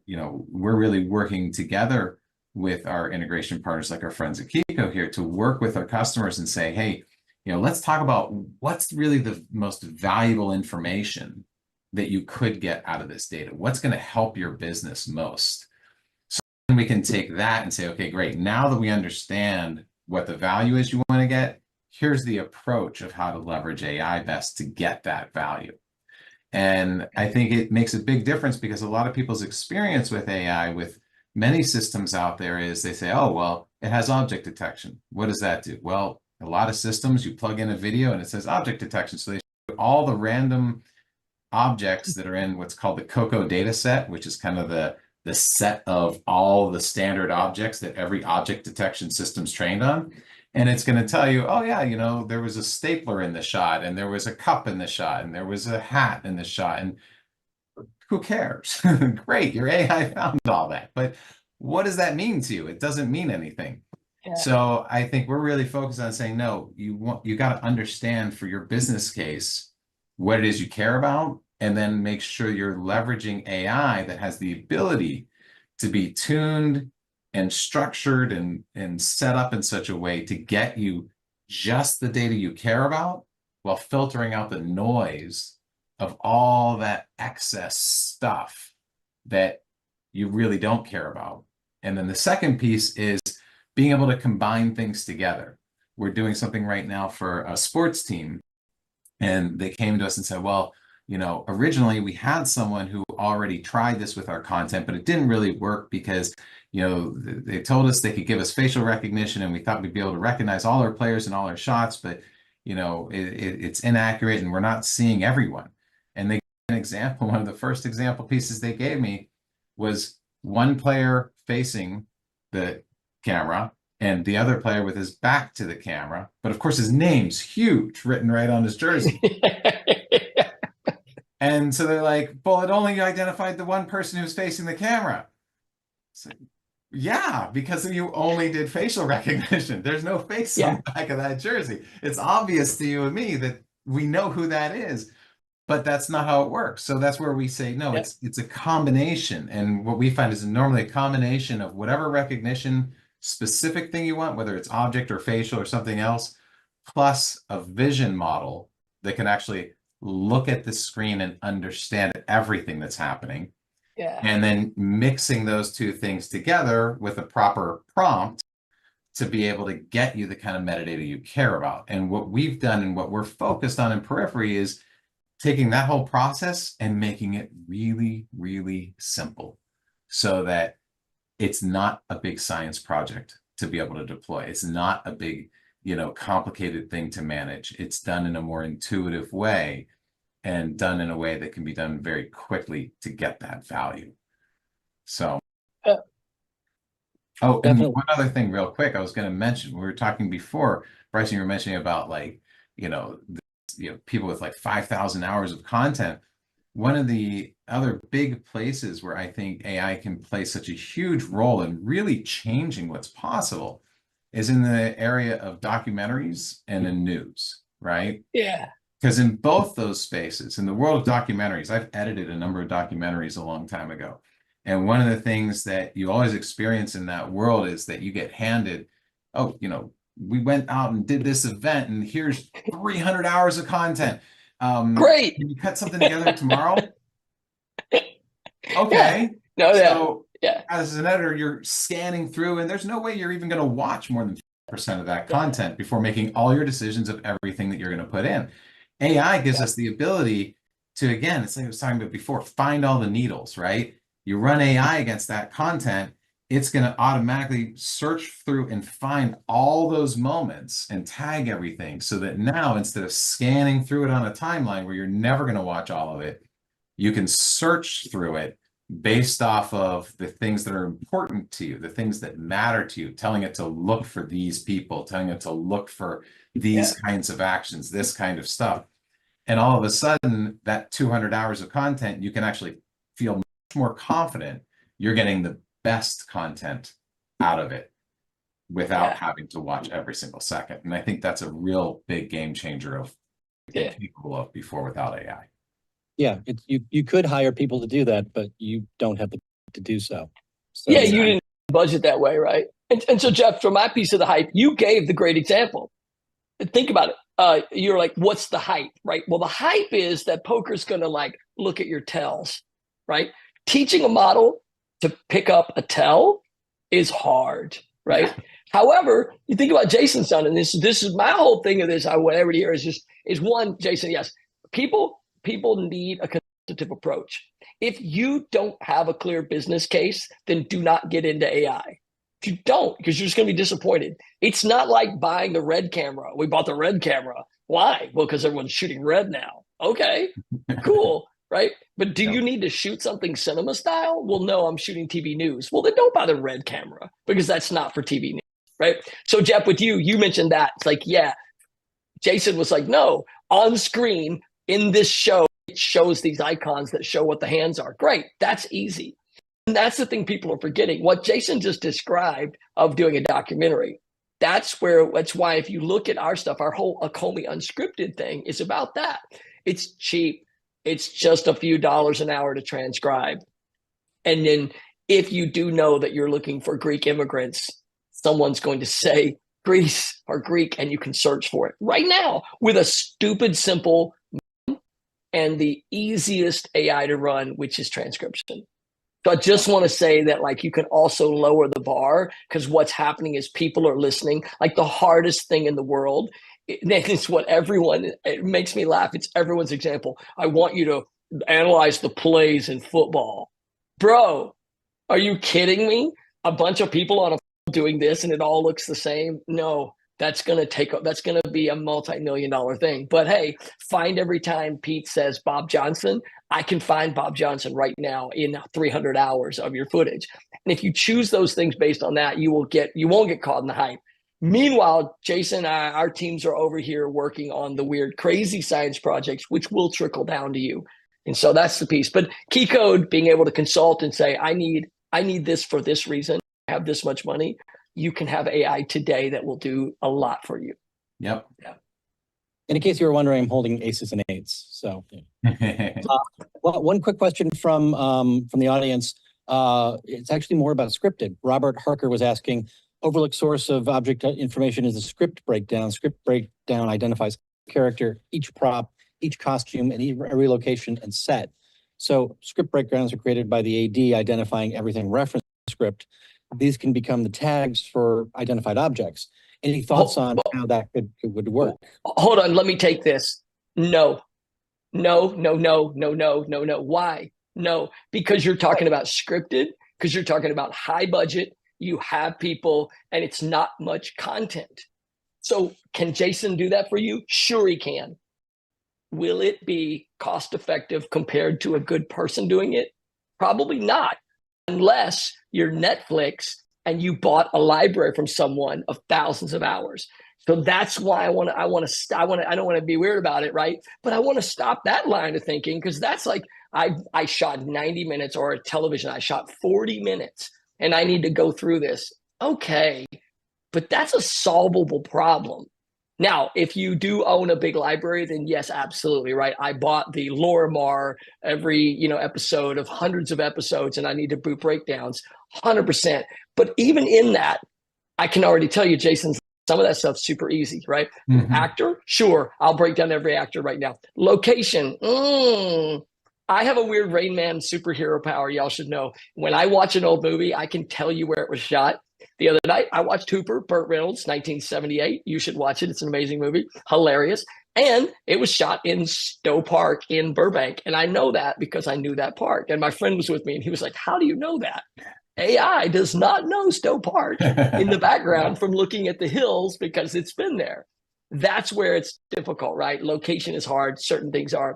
we're really working together with our integration partners like our friends at Kiko here to work with our customers and say, hey, let's talk about what's really the most valuable information that you could get out of this data. What's going to help your business most? So we can take that and say, okay, great. Now that we understand what the value is you want to get, here's the approach of how to leverage AI best to get that value. And I think it makes a big difference because a lot of people's experience with AI, with many systems out there, is they say, oh, well, it has object detection. What does that do? Well, a lot of systems, you plug in a video and it says object detection. So they show all the random objects that are in what's called the COCO data set, which is kind of the set of all the standard objects that every object detection system's trained on. And it's going to tell you, oh, yeah, there was a stapler in the shot and there was a cup in the shot and there was a hat in the shot. And who cares? Great, your AI found all that. But what does that mean to you? It doesn't mean anything. Yeah. So I think we're really focused on saying, no, you got to understand for your business case what it is you care about, and then make sure you're leveraging AI that has the ability to be tuned and structured and set up in such a way to get you just the data you care about while filtering out the noise of all that excess stuff that you really don't care about. And then the second piece is being able to combine things together. We're doing something right now for a sports team, and they came to us and said, well, originally we had someone who already tried this with our content, but it didn't really work because, they told us they could give us facial recognition and we thought we'd be able to recognize all our players and all our shots, but, it's inaccurate and we're not seeing everyone. And they gave an example, one of the first example pieces they gave me was one player facing the camera and the other player with his back to the camera. But of course, his name's huge, written right on his jersey. And so they're like, well, it only identified the one person who's facing the camera. So, yeah, because you only did facial recognition. There's no face on the back of that jersey. It's obvious to you and me that we know who that is, but that's not how it works. So that's where we say, no, it's a combination. And what we find is normally a combination of whatever recognition specific thing you want, whether it's object or facial or something else, plus a vision model that can actually look at the screen and understand everything that's happening. Yeah. And then mixing those two things together with a proper prompt to be able to get you the kind of metadata you care about. And what we've done and what we're focused on in Periphery is taking that whole process and making it really, really simple so that it's not a big science project to be able to deploy. It's not a big, complicated thing to manage. It's done in a more intuitive way and done in a way that can be done very quickly to get that value. So, oh, and one other thing real quick, I was going to mention, we were talking before, Bryce, you were mentioning about people with like 5,000 hours of content. One of the other big places where I think AI can play such a huge role in really changing what's possible is in the area of documentaries and in news, right? Yeah. Because in both those spaces, in the world of documentaries, I've edited a number of documentaries a long time ago. And one of the things that you always experience in that world is that you get handed, oh, we went out and did this event and here's 300 hours of content. Great. Can you cut something together tomorrow? Yeah. Okay. No, So yeah. as an editor, you're scanning through and there's no way you're even going to watch more than 5% of that content before making all your decisions of everything that you're going to put in. AI gives us the ability to, again, it's like I was talking about before, find all the needles, right? You run AI against that content, it's going to automatically search through and find all those moments and tag everything so that now, instead of scanning through it on a timeline where you're never going to watch all of it, you can search through it based off of the things that are important to you, the things that matter to you, telling it to look for these people, telling it to look for these kinds of actions, this kind of stuff. And all of a sudden, that 200 hours of content, you can actually feel much more confident you're getting the best content out of it without having to watch every single second. And I think that's a real big game changer of being capable of before without AI. Yeah, you could hire people to do that, but you don't have the to do so. You didn't budget that way, right? And so, Jeff, for my piece of the hype, you gave the great example. Think about it. You're like, what's the hype, right? Well, the hype is that poker's going to like look at your tells, right? Teaching a model to pick up a tell is hard, right? However, you think about Jason's son, and this is my whole thing of this. I want everybody here is one, Jason. Yes, people need a consultative approach. If you don't have a clear business case, then do not get into AI. If you don't, because you're just going to be disappointed. It's not like buying the red camera. We bought the red camera. Why? Well, because everyone's shooting red now. Okay, cool, right? But do you need to shoot something cinema style? Well, no, I'm shooting TV news. Well, then don't buy the red camera because that's not for TV news, right? So, Jeff, with you mentioned that. It's like, yeah, Jason was like, no, on screen in this show, it shows these icons that show what the hands are. Great, that's easy. And that's the thing people are forgetting. What Jason just described of doing a documentary, that's why if you look at our stuff, our whole Akomi Unscripted thing is about that. It's cheap. It's just a few dollars an hour to transcribe. And then if you do know that you're looking for Greek immigrants, someone's going to say Greece or Greek, and you can search for it right now with a stupid, simple, and the easiest AI to run, which is transcription. So I just want to say that like you can also lower the bar because what's happening is people are listening. Like the hardest thing in the world, it's what it makes me laugh. It's everyone's example. I want you to analyze the plays in football. Bro, are you kidding me? A bunch of people on a doing this and it all looks the same? No. That's going to be a multi-million-dollar thing. But hey, find every time Pete says Bob Johnson, I can find Bob Johnson right now in 300 hours of your footage. And if you choose those things based on that, you won't get caught in the hype. Meanwhile, Jason, our teams are over here working on the weird, crazy science projects, which will trickle down to you. And so that's the piece. But Key Code, being able to consult and say, I need this for this reason, I have this much money. You can have AI today that will do a lot for you. Yep. Yeah. And in case you were wondering, I'm holding aces and eights. So, well, one quick question from the audience. It's actually more about scripted. Robert Harker was asking, overlooked source of object information is the script breakdown. Script breakdown identifies character, each prop, each costume, and every location and set. So script breakdowns are created by the AD identifying everything referenced in the script. These can become the tags for identified objects. Any thoughts on how that would work? Hold on, let me take this. No. Why? No, because you're talking about scripted, because you're talking about high budget, you have people, and it's not much content. So can Jason do that for you? Sure he can. Will it be cost effective compared to a good person doing it? Probably not. Unless you're Netflix and you bought a library from someone of thousands of hours. So that's why I don't want to be weird about it, right? But I want to stop that line of thinking because that's like I shot 90 minutes or a television, I shot 40 minutes and I need to go through this. Okay, but that's a solvable problem. Now, if you do own a big library, then yes, absolutely, right? I bought the Lorimar every, episode of hundreds of episodes, and I need to boot breakdowns, 100%. But even in that, I can already tell you, Jason, some of that stuff's super easy, right? Mhm. Actor, sure, I'll break down every actor right now. Location, I have a weird Rain Man superhero power, y'all should know. When I watch an old movie, I can tell you where it was shot. The other night, I watched Hooper, Burt Reynolds, 1978. You should watch it. It's an amazing movie, hilarious. And it was shot in Stowe Park in Burbank. And I know that because I knew that park. And my friend was with me, and he was like, how do you know that? AI does not know Stowe Park in the background from looking at the hills because it's been there. That's where it's difficult, right? Location is hard. Certain things are.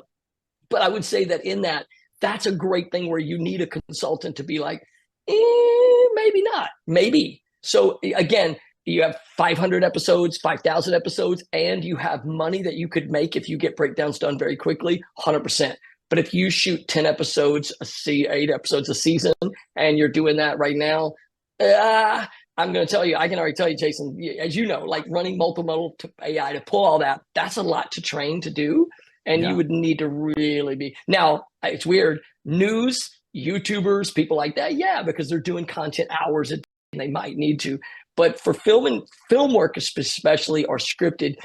But I would say that in that, that's a great thing where you need a consultant to be like, maybe not, maybe. So again, you have 500 episodes, 5,000 episodes, and you have money that you could make if you get breakdowns done very quickly, 100%. But if you shoot 10 episodes, 8 episodes a season, and you're doing that right now, I'm going to tell you, I can already tell you, Jason, as you know, like running multimodal AI to pull all that, that's a lot to train to do. And you would need to really be. Now, it's weird. News, YouTubers, people like that, yeah, because they're doing content hours a day and they might need to. But for film work especially, or scripted,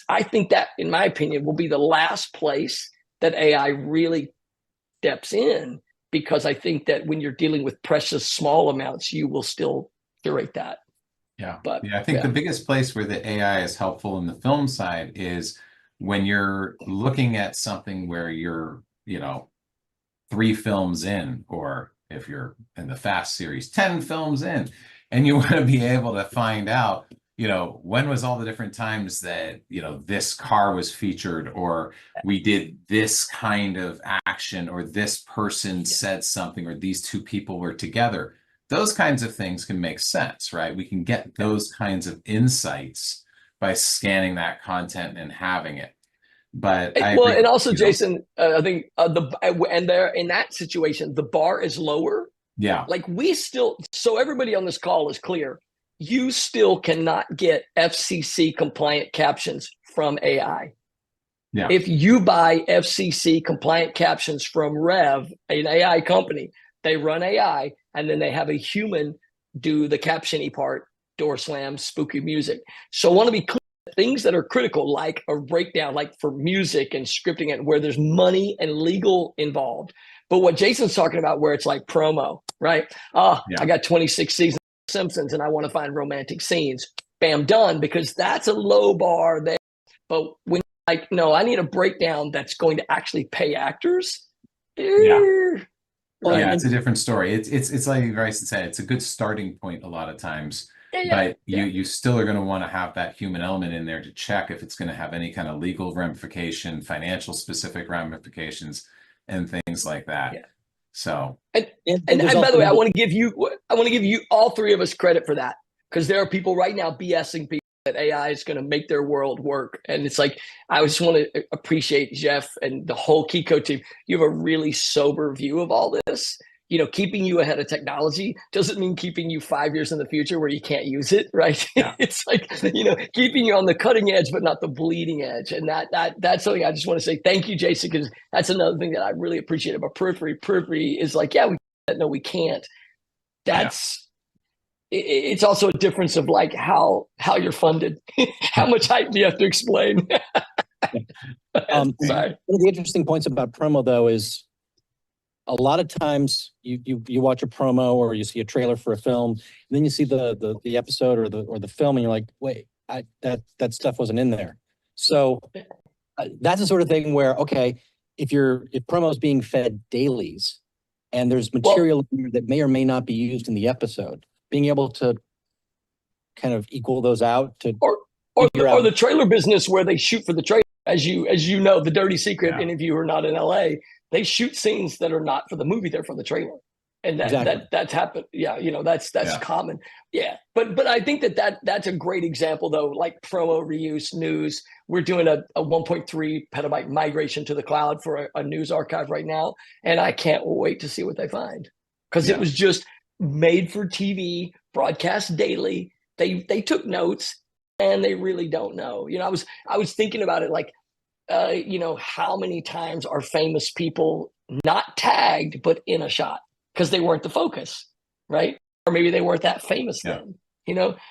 I think that, in my opinion, will be the last place that AI really steps in, because I think that when you're dealing with precious small amounts, you will still curate that. Yeah. But I think the biggest place where the AI is helpful in the film side is when you're looking at something where you're, 3 films in, or if you're in the Fast series, 10 films in, and you want to be able to find out, when was all the different times that, this car was featured, or we did this kind of action, or this person said something, or these 2 people were together. Those kinds of things can make sense, right? We can get those kinds of insights by scanning that content and having it. But I agree, and also, Jason, I think there in that situation, the bar is lower. Yeah. Like so everybody on this call is clear. You still cannot get FCC compliant captions from AI. Yeah. If you buy FCC compliant captions from Rev, an AI company, they run AI and then they have a human do the captioning part, door slams, spooky music. So I want to be clear. Things that are critical, like a breakdown, like for music and scripting, and where there's money and legal involved. But what Jason's talking about, where it's like promo, right? I got 26 seasons of Simpsons and I want to find romantic scenes. Bam, done, because that's a low bar there. But when no, I need a breakdown that's going to actually pay actors. Well, it's a different story. It's like Bryson said, it's a good starting point a lot of times. But you still are going to want to have that human element in there to check if it's going to have any kind of legal ramification, financial specific ramifications, and things like that. Yeah. So and by the way, I want to give you all 3 of us credit for that, because there are people right now BSing people that AI is going to make their world work, and it's like, I just want to appreciate Jeff and the whole Kiko team. You have a really sober view of all this. Keeping you ahead of technology doesn't mean keeping you 5 years in the future where you can't use it, right? Yeah. It's like, keeping you on the cutting edge, but not the bleeding edge. And that's something I just want to say thank you, Jason, because that's another thing that I really appreciate about Periphery. Periphery is like, we can't. No, we can't. It's also a difference of like how you're funded. How much hype do you have to explain? Sorry. One of the interesting points about promo, though, is a lot of times you watch a promo or you see a trailer for a film, and then you see the episode or the film, and you're like, wait, that stuff wasn't in there. So that's the sort of thing where, okay, if promo is being fed dailies and there's material that may or may not be used in the episode, being able to kind of equal those out to or the trailer business where they shoot for the trailer, as you know, the dirty secret. Any of you who are not in LA, they shoot scenes that are not for the movie; they're for the trailer, and that's happened. Yeah, that's common. Yeah, but I think that's a great example, though. Like promo, reuse, news. We're doing a 1.3 petabyte migration to the cloud for a news archive right now, and I can't wait to see what they find, because it was just made for TV, broadcast daily. They took notes. and they really don't know. I was thinking about it like, how many times are famous people not tagged but in a shot because they weren't the focus, right? Or maybe they weren't that famous then.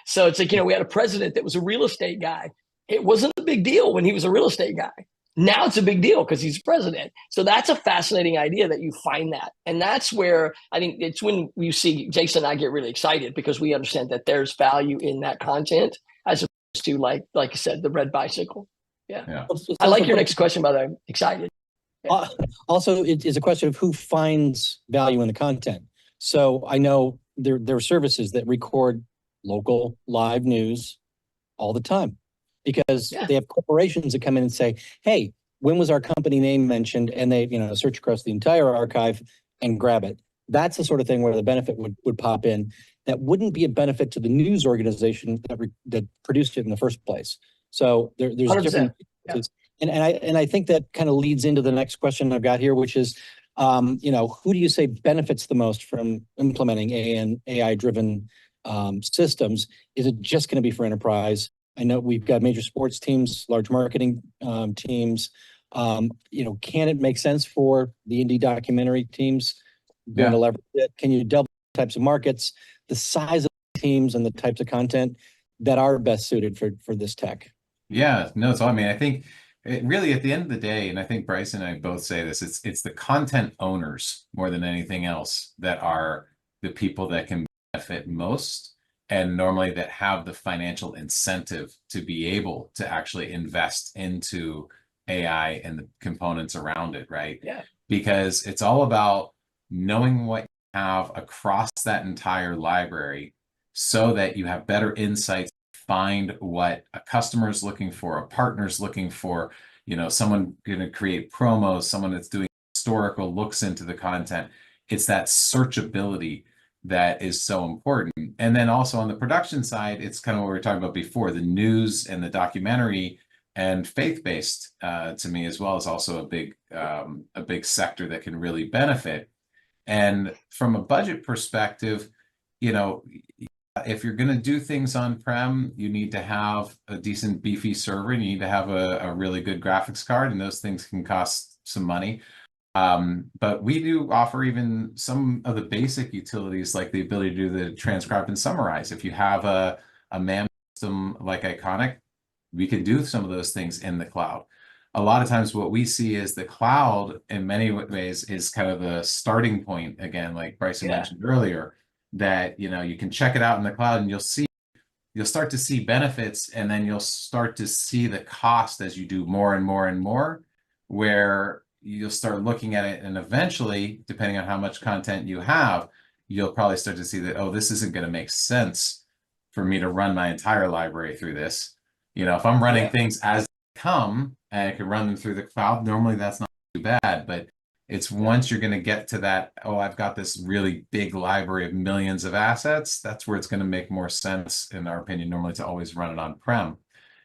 So it's like, we had a president that was a real estate guy. It wasn't a big deal when he was a real estate guy. Now it's a big deal because he's president. So that's a fascinating idea that you find that. And that's where I think it's when you see Jason and I get really excited because we understand that there's value in that content as opposed to like you said, the red bicycle. Yeah. I like your next question, by the way. I'm excited. Yeah. Also, it is a question of who finds value in the content. So I know there are services that record local live news all the time because they have corporations that come in and say, hey, when was our company name mentioned? And they, search across the entire archive and grab it. That's the sort of thing where the benefit would pop in. That wouldn't be a benefit to the news organization that produced it in the first place. So there's 100%. different, and I think that kind of leads into the next question I've got here, which is, who do you say benefits the most from implementing AI-driven systems? Is it just going to be for enterprise? I know we've got major sports teams, large marketing teams. Can it make sense for the indie documentary teams going to leverage it? Can you double the types of markets, the size of the teams, and the types of content that are best suited for this tech? Yeah, no, so I mean, I think really at the end of the day, and I think Bryce and I both say this, it's the content owners more than anything else that are the people that can benefit most, and normally that have the financial incentive to be able to actually invest into AI and the components around it, right? Yeah. Because it's all about knowing what you have across that entire library so that you have better insights, find what a customer is looking for, a partner is looking for, someone going to create promos, someone that's doing historical looks into the content. It's that searchability that is so important. And then also on the production side, it's kind of what we were talking about before, the news and the documentary and faith-based to me as well is also a big sector that can really benefit. And from a budget perspective, if you're going to do things on-prem, you need to have a decent beefy server, and you need to have a really good graphics card, and those things can cost some money. But we do offer even some of the basic utilities, like the ability to do the transcribe and summarize. If you have a MAM system like Iconic, we can do some of those things in the cloud. A lot of times what we see is the cloud in many ways is kind of the starting point, again, like Bryson mentioned earlier, that you can check it out in the cloud and you'll start to see benefits, and then you'll start to see the cost as you do more and more and more, where you'll start looking at it, and eventually, depending on how much content you have, you'll probably start to see that, oh, this isn't going to make sense for me to run my entire library through this. If I'm running things as they come and I can run them through the cloud, normally that's not too bad, but it's once you're going to get to that, oh, I've got this really big library of millions of assets, that's where it's going to make more sense, in our opinion, normally to always run it on-prem.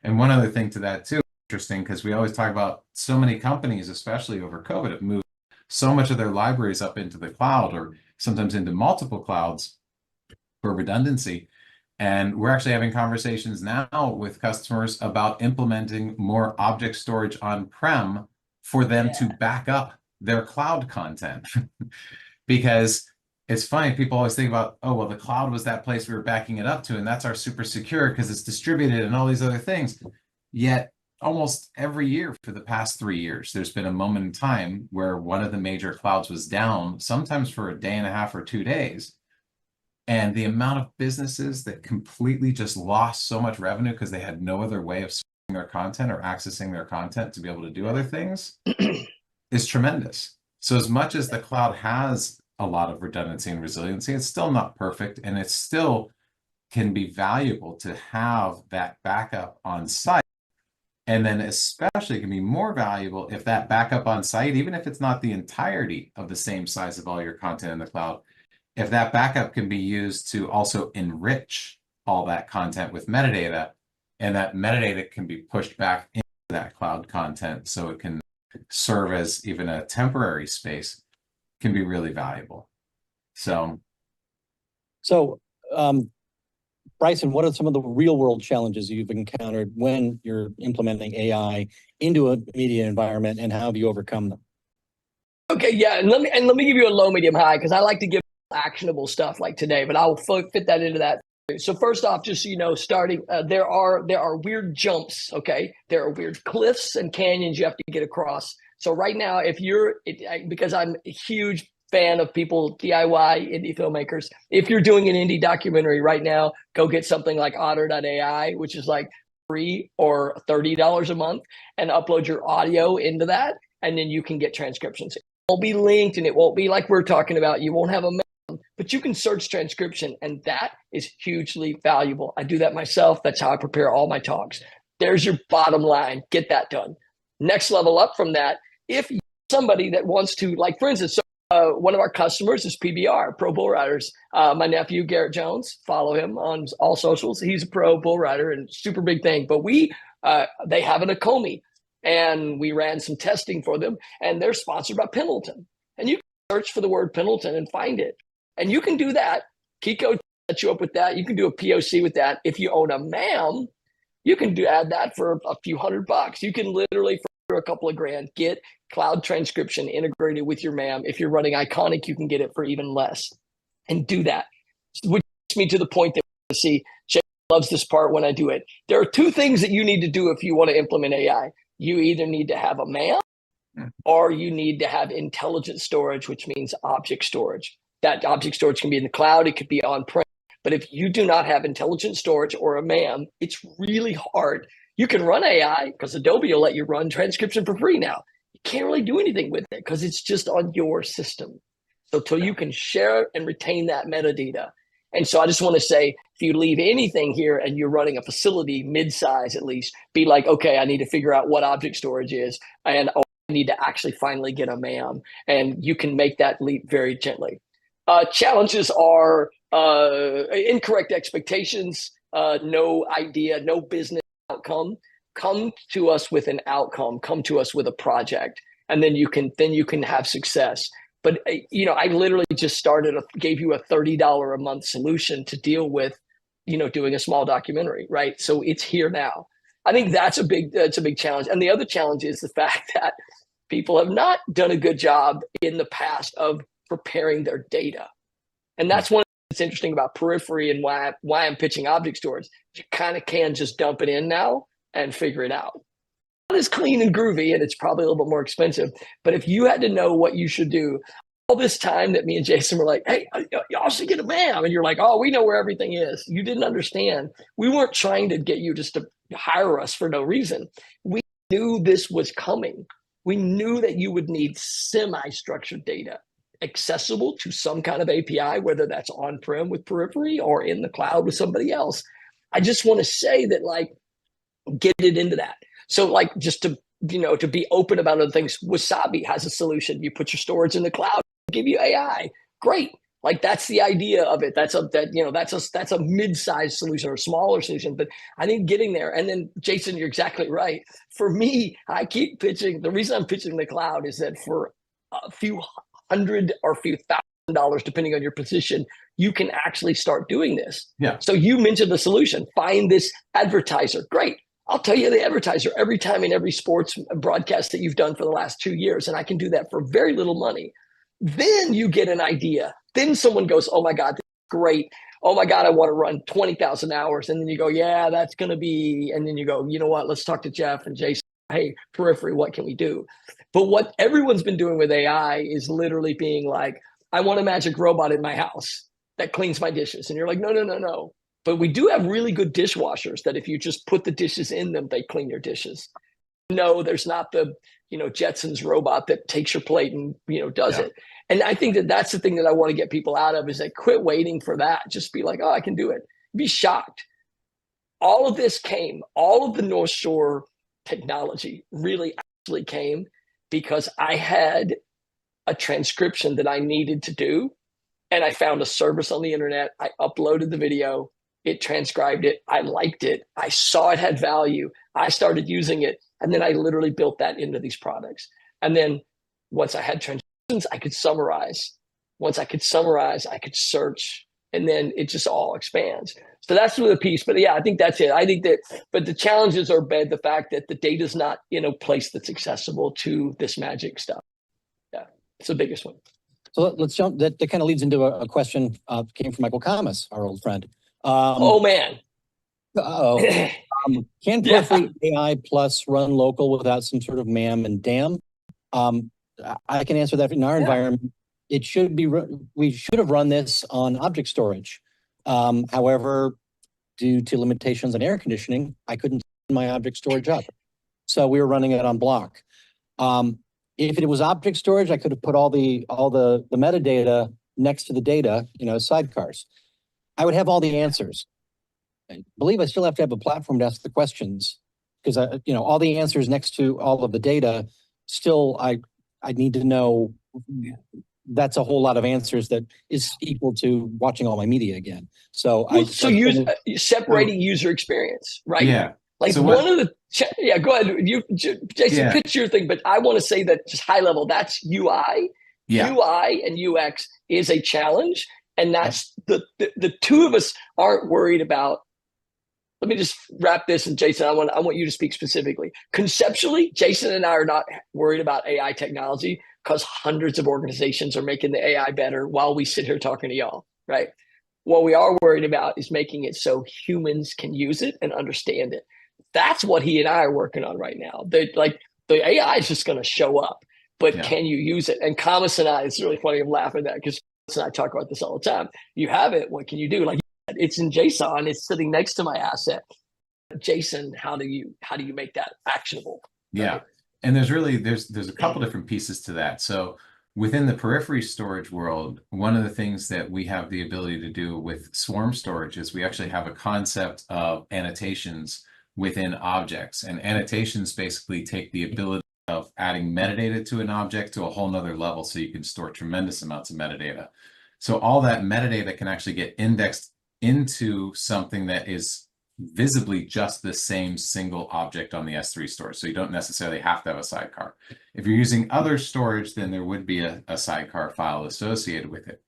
And one other thing to that too, interesting, because we always talk about so many companies, especially over COVID, have moved so much of their libraries up into the cloud, or sometimes into multiple clouds for redundancy. And we're actually having conversations now with customers about implementing more object storage on-prem for them to back up their cloud content. Because it's funny, people always think about, oh, well, the cloud was that place we were backing it up to, and that's our super secure because it's distributed and all these other things. Yet almost every year for the past 3 years, there's been a moment in time where one of the major clouds was down, sometimes for a day and a half or 2 days. And the amount of businesses that completely just lost so much revenue because they had no other way of storing their content or accessing their content to be able to do other things is tremendous. So as much as the cloud has a lot of redundancy and resiliency, it's still not perfect, and it still can be valuable to have that backup on site. And then especially it can be more valuable if that backup on site, even if it's not the entirety of the same size of all your content in the cloud, if that backup can be used to also enrich all that content with metadata, and that metadata can be pushed back into that cloud content so it can serve as even a temporary space, can be really valuable. So Bryson, what are some of the real world challenges you've encountered when you're implementing AI into a media environment, and how have you overcome them? Okay, yeah, and let me give you a low, medium, high, because I like to give actionable stuff like today, but I'll fit that into that. So first off, just so you know, starting there are weird jumps. Okay, there are weird cliffs and canyons you have to get across. So right now, because I'm a huge fan of people DIY indie filmmakers, if you're doing an indie documentary right now, go get something like Otter.ai, which is like free or $30 a month, and upload your audio into that, and then you can get transcriptions. It won't be linked, and it won't be like we're talking about. You won't have a but you can search transcription, and that is hugely valuable. I do that myself. That's how I prepare all my talks. There's your bottom line. Get that done. Next level up from that, if you're somebody that wants to, like, for instance, one of our customers is PBR, Pro Bull Riders. My nephew, Garrett Jones, follow him on all socials. He's a pro bull rider and super big thing. But they have an Acomi, and we ran some testing for them, and they're sponsored by Pendleton. And you can search for the word Pendleton and find it. And you can do that. Kiko set you up with that. You can do a POC with that. If you own a MAM, you can add that for a few $100. You can literally, for a couple of grand, get cloud transcription integrated with your MAM. If you're running Iconic, you can get it for even less. And do that. Which brings me to the point that we see, Jay loves this part when I do it. There are two things that you need to do if you want to implement AI. You either need to have a MAM, or you need to have intelligent storage, which means object storage. That object storage can be in the cloud, it could be on-prem. But if you do not have intelligent storage or a MAM, it's really hard. You can run AI because Adobe will let you run transcription for free now. You can't really do anything with it because it's just on your system. So till you can share and retain that metadata. And so I just want to say, if you leave anything here and you're running a facility mid-size at least, be like, okay, I need to figure out what object storage is, and I need to actually finally get a MAM. And you can make that leap very gently. Challenges are incorrect expectations, no idea, no business outcome. Come to us with an outcome, come to us with a project, and then you can have success. But I literally just gave you a $30 a month solution to deal with, doing a small documentary, right? So it's here now. I think that's a big challenge. And the other challenge is the fact that people have not done a good job in the past of preparing their data. And that's one that's interesting about Periphery, and why I'm pitching object storage. You kind of can just dump it in now and figure it out. Not as clean and groovy, and it's probably a little bit more expensive. But if you had to know what you should do, all this time that me and Jason were like, hey, y'all should get a MAM. And you're like, oh, we know where everything is. You didn't understand. We weren't trying to get you just to hire us for no reason. We knew this was coming. We knew that you would need semi-structured data accessible to some kind of API, whether that's on-prem with Periphery or in the cloud with somebody else. I just want to say that, like, get it into that. So, like, just to be open about other things, Wasabi has a solution. You put your storage in the cloud, give you AI. Great. Like, that's the idea of it. That's a mid-sized solution or a smaller solution. But I think getting there. And then, Jason, you're exactly right. For me, I keep pitching. The reason I'm pitching the cloud is that for a few $100 or a few $1,000, depending on your position, you can actually start doing this. Yeah. So you mentioned the solution. Find this advertiser. Great. I'll tell you the advertiser every time in every sports broadcast that you've done for the last 2 years, and I can do that for very little money. Then you get an idea. Then someone goes, oh my God, this is great. Oh my God, I want to run 20,000 hours. And then you go, yeah, that's going to be, and then you go, you know what, let's talk to Jeff and Jason. Hey, Periphery, what can we do? But what everyone's been doing with AI is literally being like, I want a magic robot in my house that cleans my dishes. And you're like, no. But we do have really good dishwashers that if you just put the dishes in them, they clean your dishes. No, there's not the, Jetsons robot that takes your plate and, does it. And I think that that's the thing that I want to get people out of, is that quit waiting for that. Just be like, oh, I can do it. Be shocked. All of this came, all of the North Shore technology really actually came because I had a transcription that I needed to do. And I found a service on the internet. I uploaded the video. It transcribed it. I liked it. I saw it had value. I started using it. And then I literally built that into these products. And then once I had transcriptions, I could summarize. Once I could summarize, I could search. And then it just all expands. So that's the piece. But yeah, I think that's it. I think that, but the challenges are the fact that the data is not in a place that's accessible to this magic stuff. Yeah, it's the biggest one. So let's jump. That kind of leads into a question came from Michael Kamas, our old friend. Oh man. Can periphery AI plus run local without some sort of MAM and DAM? I can answer that. In our environment, it should be. We should have run this on object storage. However, due to limitations on air conditioning, I couldn't turn my object storage up, so we were running it on block. If it was object storage, I could have put all the metadata next to the data, sidecars. I would have all the answers. I believe I still have to have a platform to ask the questions, because all the answers next to all of the data. Still, I need to know. That's a whole lot of answers that is equal to watching all my media again. So separating user experience, right? Yeah. Like so one of the, go ahead. Jason, pitch your thing, but I want to say that just high level, that's UI. Yeah. UI and UX is a challenge. And that's the two of us aren't worried about. Let me just wrap this. And Jason, I want you to speak specifically. Conceptually, Jason and I are not worried about AI technology because hundreds of organizations are making the AI better while we sit here talking to y'all, right? What we are worried about is making it so humans can use it and understand it. That's what he and I are working on right now. The AI is just going to show up, but can you use it? And Kamas and I, it's really funny. I'm laughing at that because Kamas and I talk about this all the time. You have it. What can you do? Like, it's in JSON. It's sitting next to my asset. Jason, how do you make that actionable? Yeah. Right? And there's a couple different pieces to that. So within the periphery storage world, one of the things that we have the ability to do with swarm storage is we actually have a concept of annotations within objects. And annotations basically take the ability of adding metadata to an object to a whole nother level, so you can store tremendous amounts of metadata. So all that metadata can actually get indexed into something that is visibly just the same single object on the S3 storage. So you don't necessarily have to have a sidecar. If you're using other storage, then there would be a sidecar file associated with it.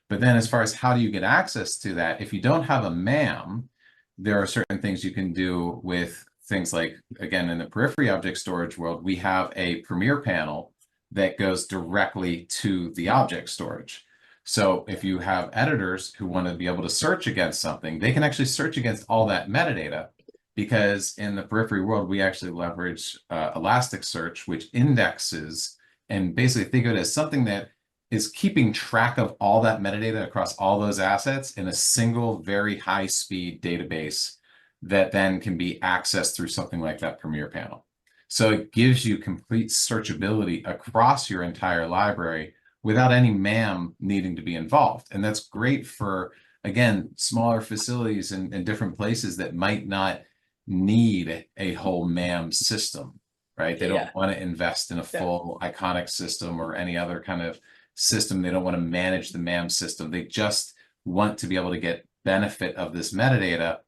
But then as far as how do you get access to that, if you don't have a MAM, there are certain things you can do with things like, again, in the periphery object storage world, we have a Premier panel that goes directly to the object storage. So if you have editors who want to be able to search against something, they can actually search against all that metadata, because in the periphery world, we actually leverage Elasticsearch, which indexes and basically think of it as something that is keeping track of all that metadata across all those assets in a single, very high-speed database that then can be accessed through something like that Premier panel. So it gives you complete searchability across your entire library without any MAM needing to be involved. And that's great for, again, smaller facilities and different places that might not need a whole MAM system, right? They don't want to invest in a full iconic system or any other kind of system. They don't want to manage the MAM system. They just want to be able to get benefit of this metadata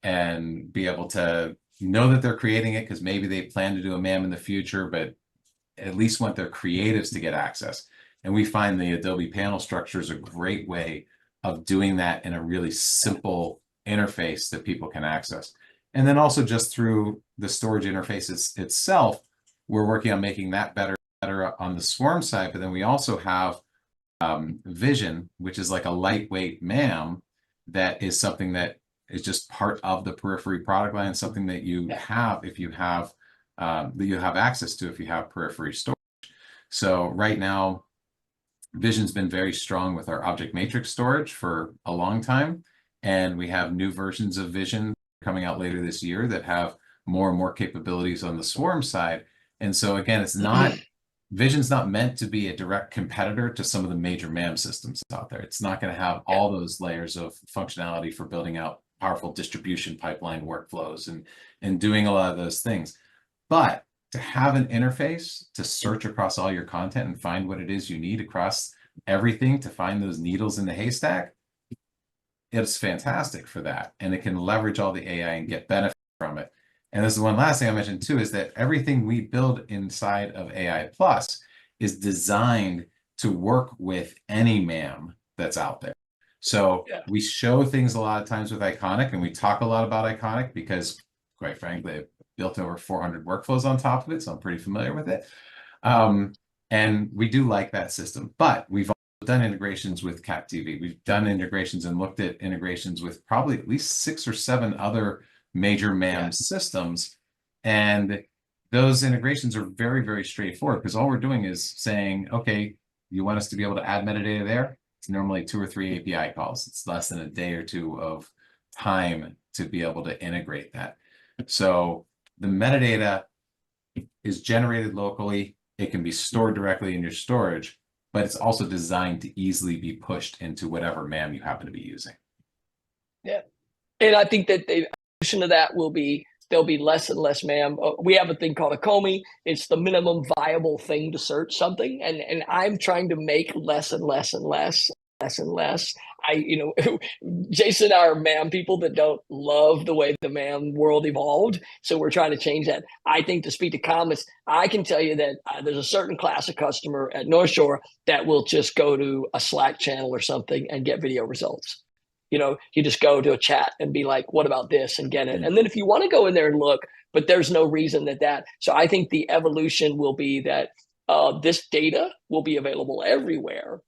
and be able to know that they're creating it, because maybe they plan to do a MAM in the future, but at least want their creatives to get access. And we find the Adobe panel structure is a great way of doing that in a really simple interface that people can access. And then also just through the storage interface itself, we're working on making that better on the Swarm side. But then we also have Vision, which is like a lightweight MAM that is something that is just part of the periphery product line, something that you have if you have that you have access to if you have periphery storage. So right now, Vision's been very strong with our object matrix storage for a long time, and we have new versions of Vision coming out later this year that have more and more capabilities on the Swarm side. And so again, it's not, Vision's not meant to be a direct competitor to some of the major MAM systems out there. It's not going to have all those layers of functionality for building out powerful distribution pipeline workflows and doing a lot of those things. But to have an interface to search across all your content and find what it is you need across everything, to find those needles in the haystack, it's fantastic for that. And it can leverage all the AI and get benefit from it. And this is one last thing I mentioned too, is that everything we build inside of AI Plus is designed to work with any MAM that's out there. So Yeah. we show things a lot of times with Iconic, and we talk a lot about Iconic because, quite frankly, I've built over 400 workflows on top of it, so I'm pretty familiar with it. And we do like that system, but we've also done integrations with CapTV. We've done integrations and looked at integrations with probably at least 6 or 7 other major MAM systems. And those integrations are very, very straightforward because all we're doing is saying, okay, you want us to be able to add metadata there? It's normally 2 or 3 API calls. It's less than a day or 2 of time to be able to integrate that. So the metadata is generated locally. It can be stored directly in your storage, but it's also designed to easily be pushed into whatever MAM you happen to be using. Yeah. And I think that the evolution of that will be, there'll be less and less MAM. We have a thing called a COMI. It's the minimum viable thing to search something. And I'm trying to make less and less and less and less. Jason and I are MAM people that don't love the way the MAM world evolved. So we're trying to change that. I think to speak to comments, I can tell you that there's a certain class of customer at North Shore that will just go to a Slack channel or something and get video results. You just go to a chat and be like, what about this, and get it. And then if you want to go in there and look, but there's no reason that. So I think the evolution will be that this data will be available everywhere.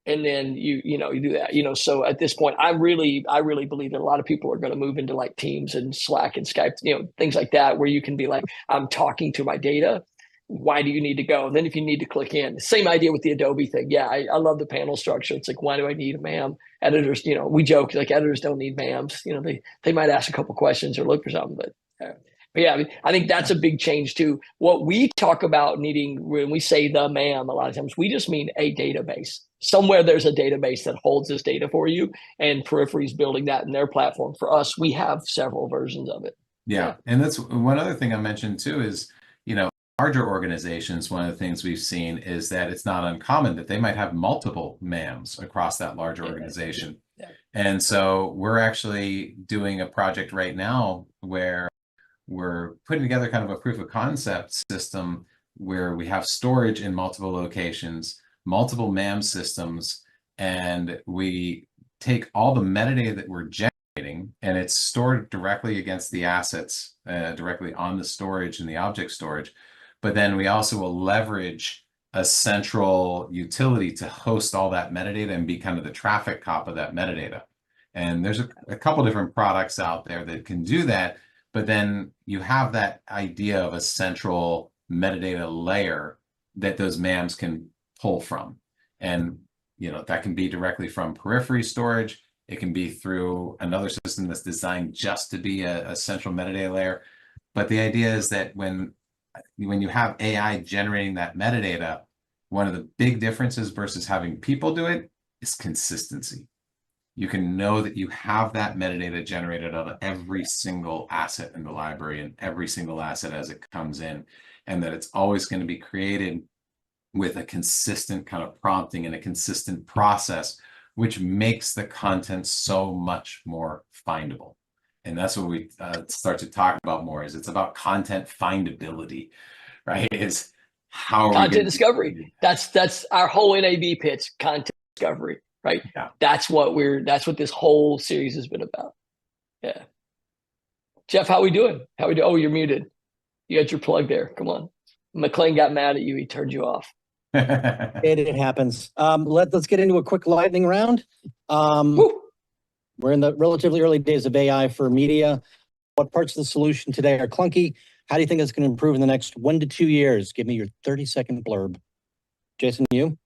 And then you do that, so at this point, I really believe that a lot of people are going to move into like Teams and Slack and Skype, things like that, where you can be like, I'm talking to my data. Why do you need to go? And then if you need to click in, same idea with the Adobe thing. Yeah, I love the panel structure. It's like, why do I need a MAM? Editors, we joke like editors don't need MAMs. They might ask a couple questions or look for something, but yeah, I think that's a big change too. What we talk about needing when we say the MAM, a lot of times we just mean a database. Somewhere there's a database that holds this data for you, and Periphery's building that in their platform. For us, we have several versions of it. Yeah, and that's one other thing I mentioned too is, larger organizations, one of the things we've seen is that it's not uncommon that they might have multiple MAMs across that larger organization. Yeah. And so we're actually doing a project right now where we're putting together kind of a proof of concept system where we have storage in multiple locations, multiple MAM systems, and we take all the metadata that we're generating and it's stored directly against the assets, directly on the storage and the object storage. But then we also will leverage a central utility to host all that metadata and be kind of the traffic cop of that metadata. And there's a couple different products out there that can do that, but then you have that idea of a central metadata layer that those MAMs can pull from. And that can be directly from Periphery storage. It can be through another system that's designed just to be a central metadata layer. But the idea is that when you have AI generating that metadata, one of the big differences versus having people do it is consistency. You can know that you have that metadata generated on every single asset in the library and every single asset as it comes in, and that it's always going to be created with a consistent kind of prompting and a consistent process, which makes the content so much more findable. And that's what we start to talk about more, is it's about content findability, right? Is how content discovery. That's our whole NAB pitch, content discovery, right? Yeah. That's what this whole series has been about. Yeah. Jeff, how we doing? Oh, you're muted. You got your plug there. Come on. McLean got mad at you. He turned you off. It happens. Let's get into a quick lightning round. We're in the relatively early days of AI for media. What parts of the solution today are clunky? How do you think it's going to improve in the next 1 to 2 years? Give me your 30-second blurb. Jason, you?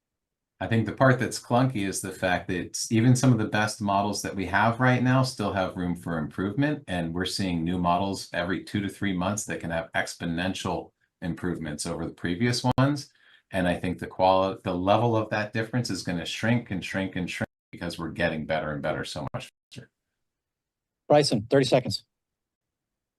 I think the part that's clunky is the fact that even some of the best models that we have right now still have room for improvement. And we're seeing new models every 2 to 3 months that can have exponential improvements over the previous ones. And I think the level of that difference is going to shrink and shrink and shrink because we're getting better and better so much faster. Bryson, 30 seconds.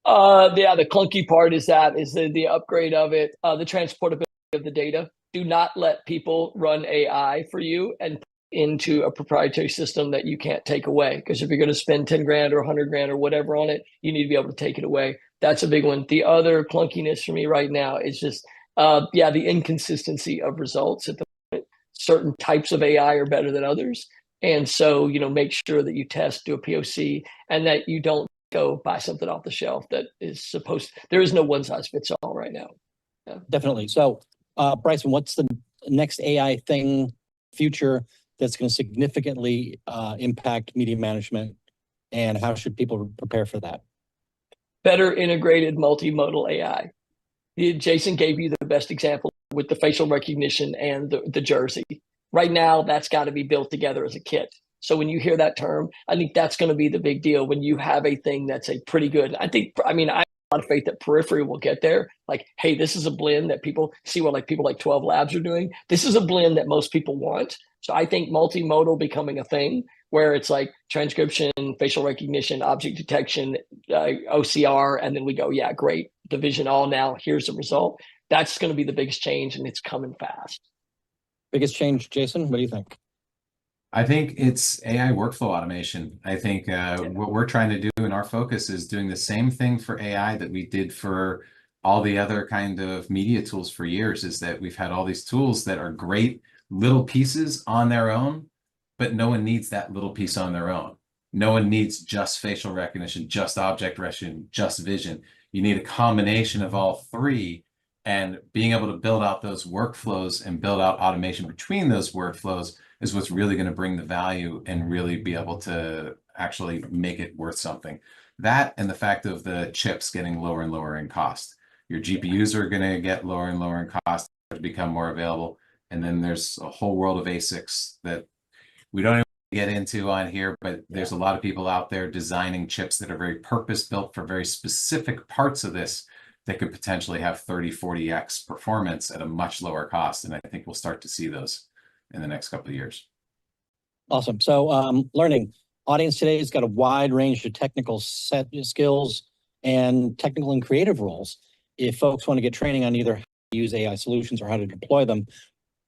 The clunky part is the upgrade of it, the transportability of the data. Do not let people run AI for you and into a proprietary system that you can't take away. Because if you're going to spend 10 grand or 100 grand or whatever on it, you need to be able to take it away. That's a big one. The other clunkiness for me right now is just, the inconsistency of results at the moment. Certain types of AI are better than others. And so, make sure that you test, do a POC, and that you don't go buy something off the shelf that is there is no one size fits all right now. Yeah. Definitely. So, Bryson, what's the next AI thing, future, that's going to significantly impact media management, and how should people prepare for that? Better integrated multimodal AI. Jason gave you the best example with the facial recognition and the jersey. Right now, that's got to be built together as a kit. So when you hear that term, I think that's going to be the big deal when you have a thing that's a pretty good. I have a lot of faith that Periphery will get there. Like, hey, this is a blend that people see what like people like 12 Labs are doing. This is a blend that most people want. So I think multimodal becoming a thing where it's like transcription, facial recognition, object detection, OCR, and then we go, yeah, great, division all now. Here's the result. That's going to be the biggest change, and it's coming fast. Biggest change, Jason? What do you think? I think it's AI workflow automation. I think what we're trying to do in our focus is doing the same thing for AI that we did for all the other kind of media tools for years, is that we've had all these tools that are great little pieces on their own, but no one needs that little piece on their own. No one needs just facial recognition, just object recognition, just vision. You need a combination of all three, and being able to build out those workflows and build out automation between those workflows is what's really going to bring the value and really be able to actually make it worth something. That and the fact of the chips getting lower and lower in cost. Your GPUs are going to get lower and lower in cost to become more available. And then there's a whole world of ASICs that we don't even get into on here, but there's a lot of people out there designing chips that are very purpose-built for very specific parts of this that could potentially have 30, 40x performance at a much lower cost. And I think we'll start to see those in the next couple of years. Awesome. So learning. Audience today has got a wide range of technical set skills and technical and creative roles. If folks want to get training on either how to use AI solutions or how to deploy them,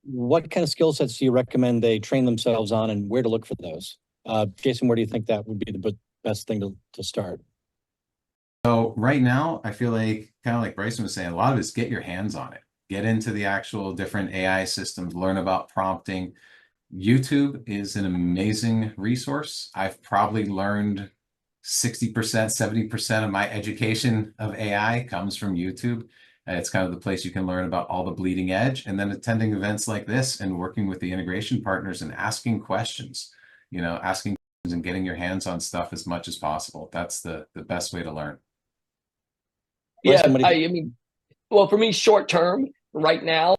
what kind of skill sets do you recommend they train themselves on, and where to look for those? Jason, where do you think that would be the best thing to start? So right now, I feel like, kind of like Bryson was saying, a lot of it is get your hands on it. Get into the actual different AI systems, learn about prompting. YouTube is an amazing resource. I've probably learned 60%, 70% of my education of AI comes from YouTube. It's kind of the place you can learn about all the bleeding edge, and then attending events like this and working with the integration partners and asking questions, asking questions and getting your hands on stuff as much as possible. That's the best way to learn. Yeah, well, for me, short term, right now,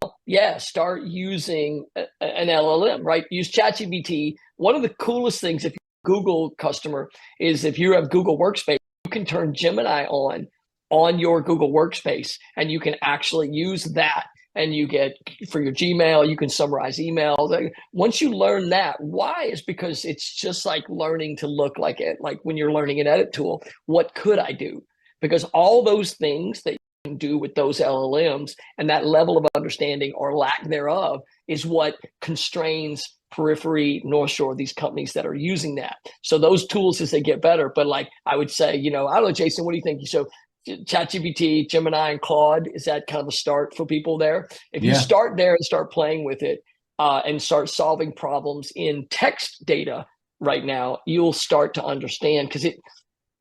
start using an LLM, right? Use ChatGPT. One of the coolest things, if you're a Google customer, is if you have Google Workspace, you can turn Gemini on your Google Workspace, and you can actually use that. And you get, for your Gmail, you can summarize emails. Once you learn that, why? Is because it's just like learning to look like it. Like when you're learning an edit tool, what could I do? Because all those things that you can do with those LLMs and that level of understanding or lack thereof is what constrains Periphery, North Shore, these companies that are using that. So those tools, as they get better, but like I would say, I don't know, Jason, what do you think? So ChatGPT, Gemini, and Claude, is that kind of a start for people there? If you start there and start playing with it and start solving problems in text data right now, you'll start to understand, because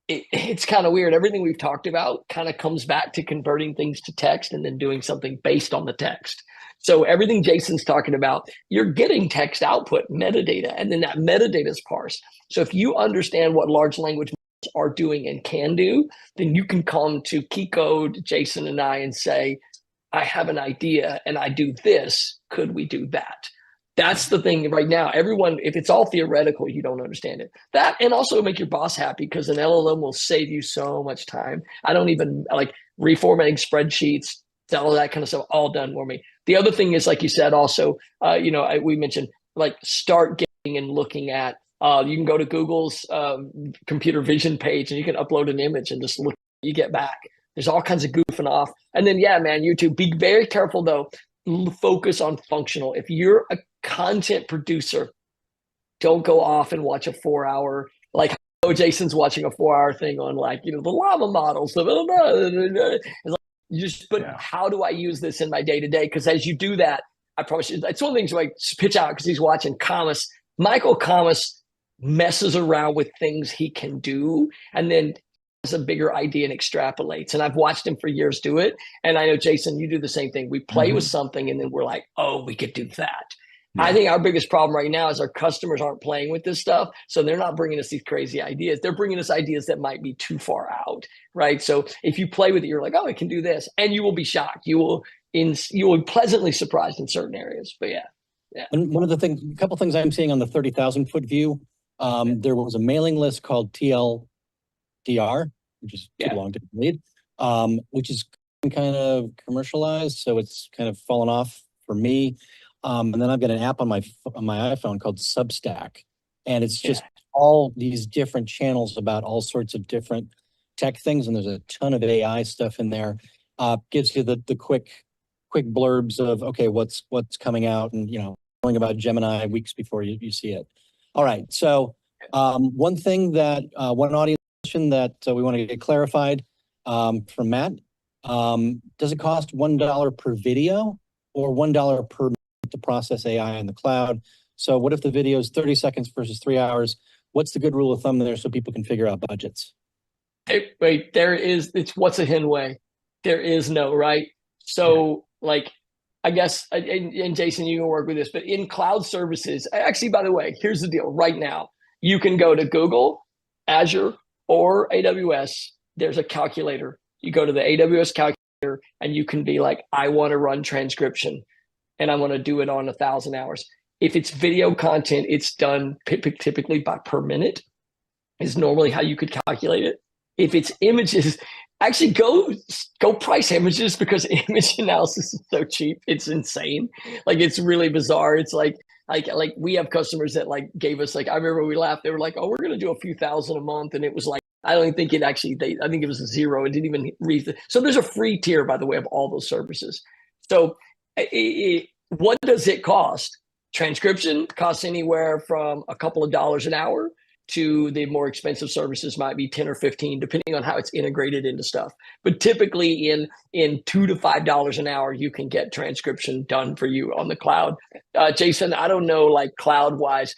it's kind of weird. Everything we've talked about kind of comes back to converting things to text and then doing something based on the text. So everything Jason's talking about, you're getting text output, metadata, and then that metadata is parsed. So if you understand what large language models are doing and can do, then you can come to Keycode, Jason and I, and say, I have an idea and I do this. Could we do that? That's the thing right now. Everyone, if it's all theoretical, you don't understand it. That, and also make your boss happy, because an LLM will save you so much time. I don't even like reformatting spreadsheets, all that kind of stuff, all done for me. The other thing is, like you said, also, we mentioned, like, start getting and looking at, you can go to Google's computer vision page and you can upload an image and just look, you get back. There's all kinds of goofing off. And then, YouTube, be very careful though. Focus on functional. If you're a content producer, don't go off and watch a 4-hour, like Jason's watching a 4-hour thing on the lava models. You just put, how do I use this in my day-to-day? Because as you do that, I promise you, it's one of the things I pitch out, because he's watching Camus Michael Kamas messes around with things he can do and then has a bigger idea and extrapolates. And I've watched him for years do it. And I know, Jason, you do the same thing. We play with something and then we're like, oh, we could do that. Yeah. I think our biggest problem right now is our customers aren't playing with this stuff. So they're not bringing us these crazy ideas. They're bringing us ideas that might be too far out, right? So if you play with it, you're like, oh, it can do this. And you will be shocked. You will be pleasantly surprised in certain areas. But yeah. And one of the things, a couple of things I'm seeing on the 30,000 foot view, there was a mailing list called TLDR, which is too long to read, which is kind of commercialized. So it's kind of fallen off for me. And then I've got an app on my iPhone called Substack, and it's just all these different channels about all sorts of different tech things. And there's a ton of AI stuff in there. Gives you the quick blurbs of, okay, what's coming out, and, you know, knowing about Gemini weeks before you see it. All right. So one thing that one audience question that we want to get clarified from Matt, does it cost $1 per video or $1 per minute to process AI in the cloud? So what if the video is 30 seconds versus 3 hours? What's the good rule of thumb there so people can figure out budgets? Wait, it's what's a hen way? There is no, right? So like, I guess, and Jason, you can work with this, but in cloud services, actually, by the way, here's the deal right now. You can go to Google, Azure, or AWS. There's a calculator. You go to the AWS calculator and you can be like, I want to run transcription and I want to do it on 1,000 hours. If it's video content, it's done typically by per minute is normally how you could calculate it. If it's images, actually go price images, because image analysis is so cheap. It's insane. Like, it's really bizarre. It's like we have customers that like gave us, like, I remember we laughed. They were like, oh, we're going to do a few thousand a month. And it was like, I don't even think it actually, I think it was a zero. It didn't even read. So there's a free tier, by the way, of all those services. So what does it cost? Transcription costs anywhere from a couple of dollars an hour to the more expensive services might be 10 or 15, depending on how it's integrated into stuff. But typically in $2 to $5 an hour, you can get transcription done for you on the cloud. Jason, I don't know, like cloud wise,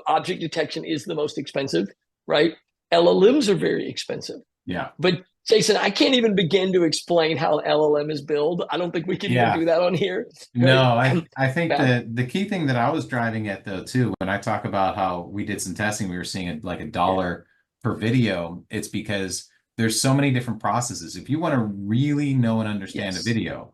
object detection is the most expensive, right? LLMs are very expensive. Yeah. But Jason, I can't even begin to explain how LLM is built. I don't think we can even do that on here. No, I think the key thing that I was driving at, though, too, when I talk about how we did some testing, we were seeing it like $1 per video. It's because there's so many different processes. If you want to really know and understand a video,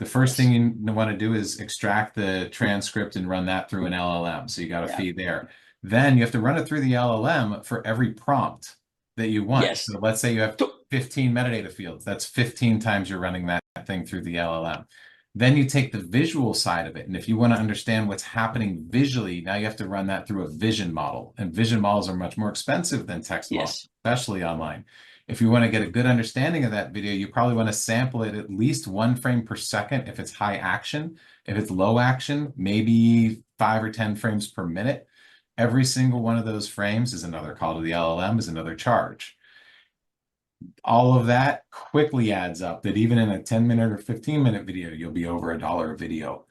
the first thing you want to do is extract the transcript and run that through an LLM. So you got a feed there. Then you have to run it through the LLM for every prompt that you want. So let's say you have 15 metadata fields. That's 15 times you're running that thing through the LLM. Then you take the visual side of it. And if you want to understand what's happening visually, now you have to run that through a vision model. And vision models are much more expensive than text models, especially online. If you want to get a good understanding of that video, you probably want to sample it at least 1 frame per second if it's high action. If it's low action, maybe 5 or 10 frames per minute. Every single one of those frames is another call to the LLM, is another charge. All of that quickly adds up that even in a 10-minute or 15-minute video, you'll be over $1 a video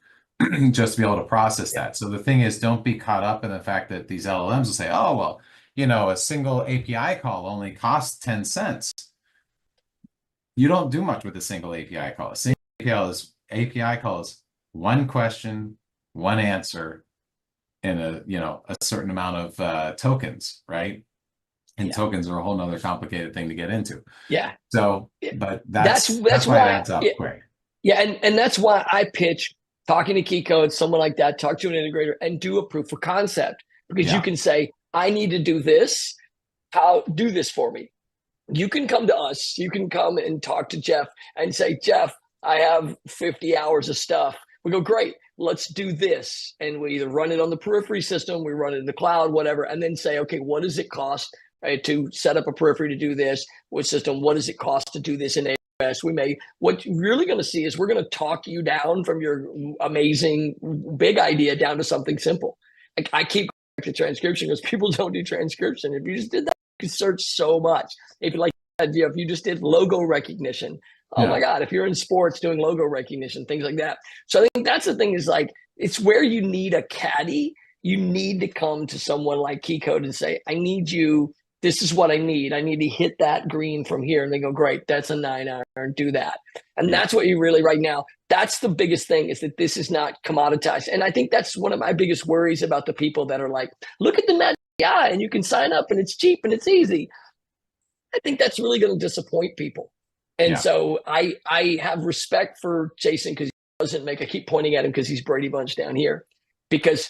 just to be able to process that. So the thing is, don't be caught up in the fact that these LLMs will say, oh, well, you know, a single API call only costs 10 cents. You don't do much with a single API call. A single API call is one question, one answer, and a certain amount of tokens, right? And tokens are a whole nother complicated thing to get into. Yeah. So, but that's why it adds up quick. Yeah, and that's why I pitch talking to key codes, someone like that, talk to an integrator and do a proof of concept, because you can say, I need to do this. Do this for me. You can come to us. You can come and talk to Jeff and say, Jeff, I have 50 hours of stuff. We go, great, let's do this. And we either run it on the periphery system, we run it in the cloud, whatever, and then say, okay, what does it cost to set up a periphery to do this? What system? What does it cost to do this in AWS? What you're really going to see is we're going to talk you down from your amazing big idea down to something simple. Like, I keep going back to transcription because people don't do transcription. If you just did that, you could search so much. If you just did logo recognition, oh my God, if you're in sports doing logo recognition, things like that. So I think that's the thing, is like, it's where you need a caddy you need to come to someone like Keycode and say, I need you. This is what I need. I need to hit that green from here. And they go, great, that's a 9-iron, do that. And that's what you really, right now, that's the biggest thing, is that this is not commoditized. And I think that's one of my biggest worries about the people that are like, look at the Magic AI and you can sign up and it's cheap and it's easy. I think that's really going to disappoint people. And so I have respect for Jason, because he doesn't make, I keep pointing at him because he's Brady Bunch down here, because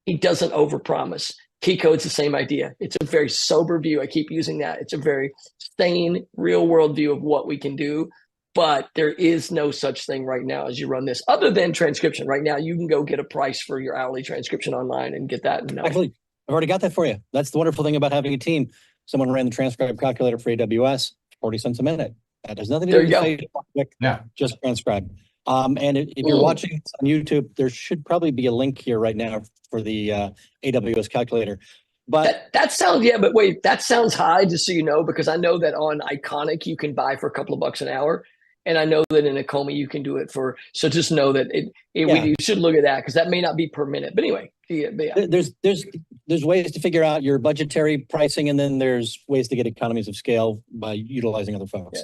he doesn't overpromise. Keycode's the same idea. It's a very sober view. I keep using that. It's a very sane, real world view of what we can do. But there is no such thing right now as you run this, other than transcription. Right now, you can go get a price for your hourly transcription online and get that. Actually, I've already got that for you. That's the wonderful thing about having a team. Someone ran the transcribe calculator for AWS, 40 cents a minute. That has nothing to do with Facebook, just transcribe. And if you're watching this on YouTube, there should probably be a link here right now for the AWS calculator. But that sounds, but wait, that sounds high, just so you know, because I know that on Iconic you can buy for a couple of bucks an hour. And I know that in Acomi you can do it for, so just know that you should look at that, because that may not be per minute. But anyway, there's ways to figure out your budgetary pricing, and then there's ways to get economies of scale by utilizing other folks.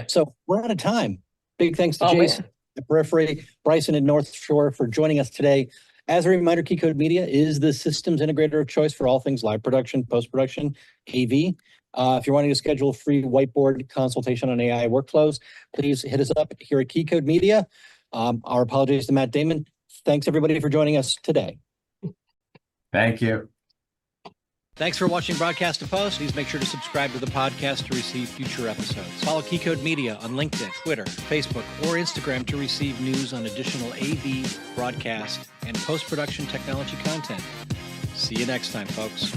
So we're out of time. Big thanks to Jason at Periphery, Bryson at North Shore for joining us today. As a reminder, Keycode Media is the systems integrator of choice for all things live production, post-production, AV. If you're wanting to schedule a free whiteboard consultation on AI workflows, please hit us up here at Keycode Media. Our apologies to Matt Damon. Thanks everybody for joining us today. Thank you. Thanks for watching Broadcast to Post. Please make sure to subscribe to the podcast to receive future episodes. Follow Keycode Media on LinkedIn, Twitter, Facebook, or Instagram to receive news on additional AV, broadcast, and post-production technology content. See you next time, folks.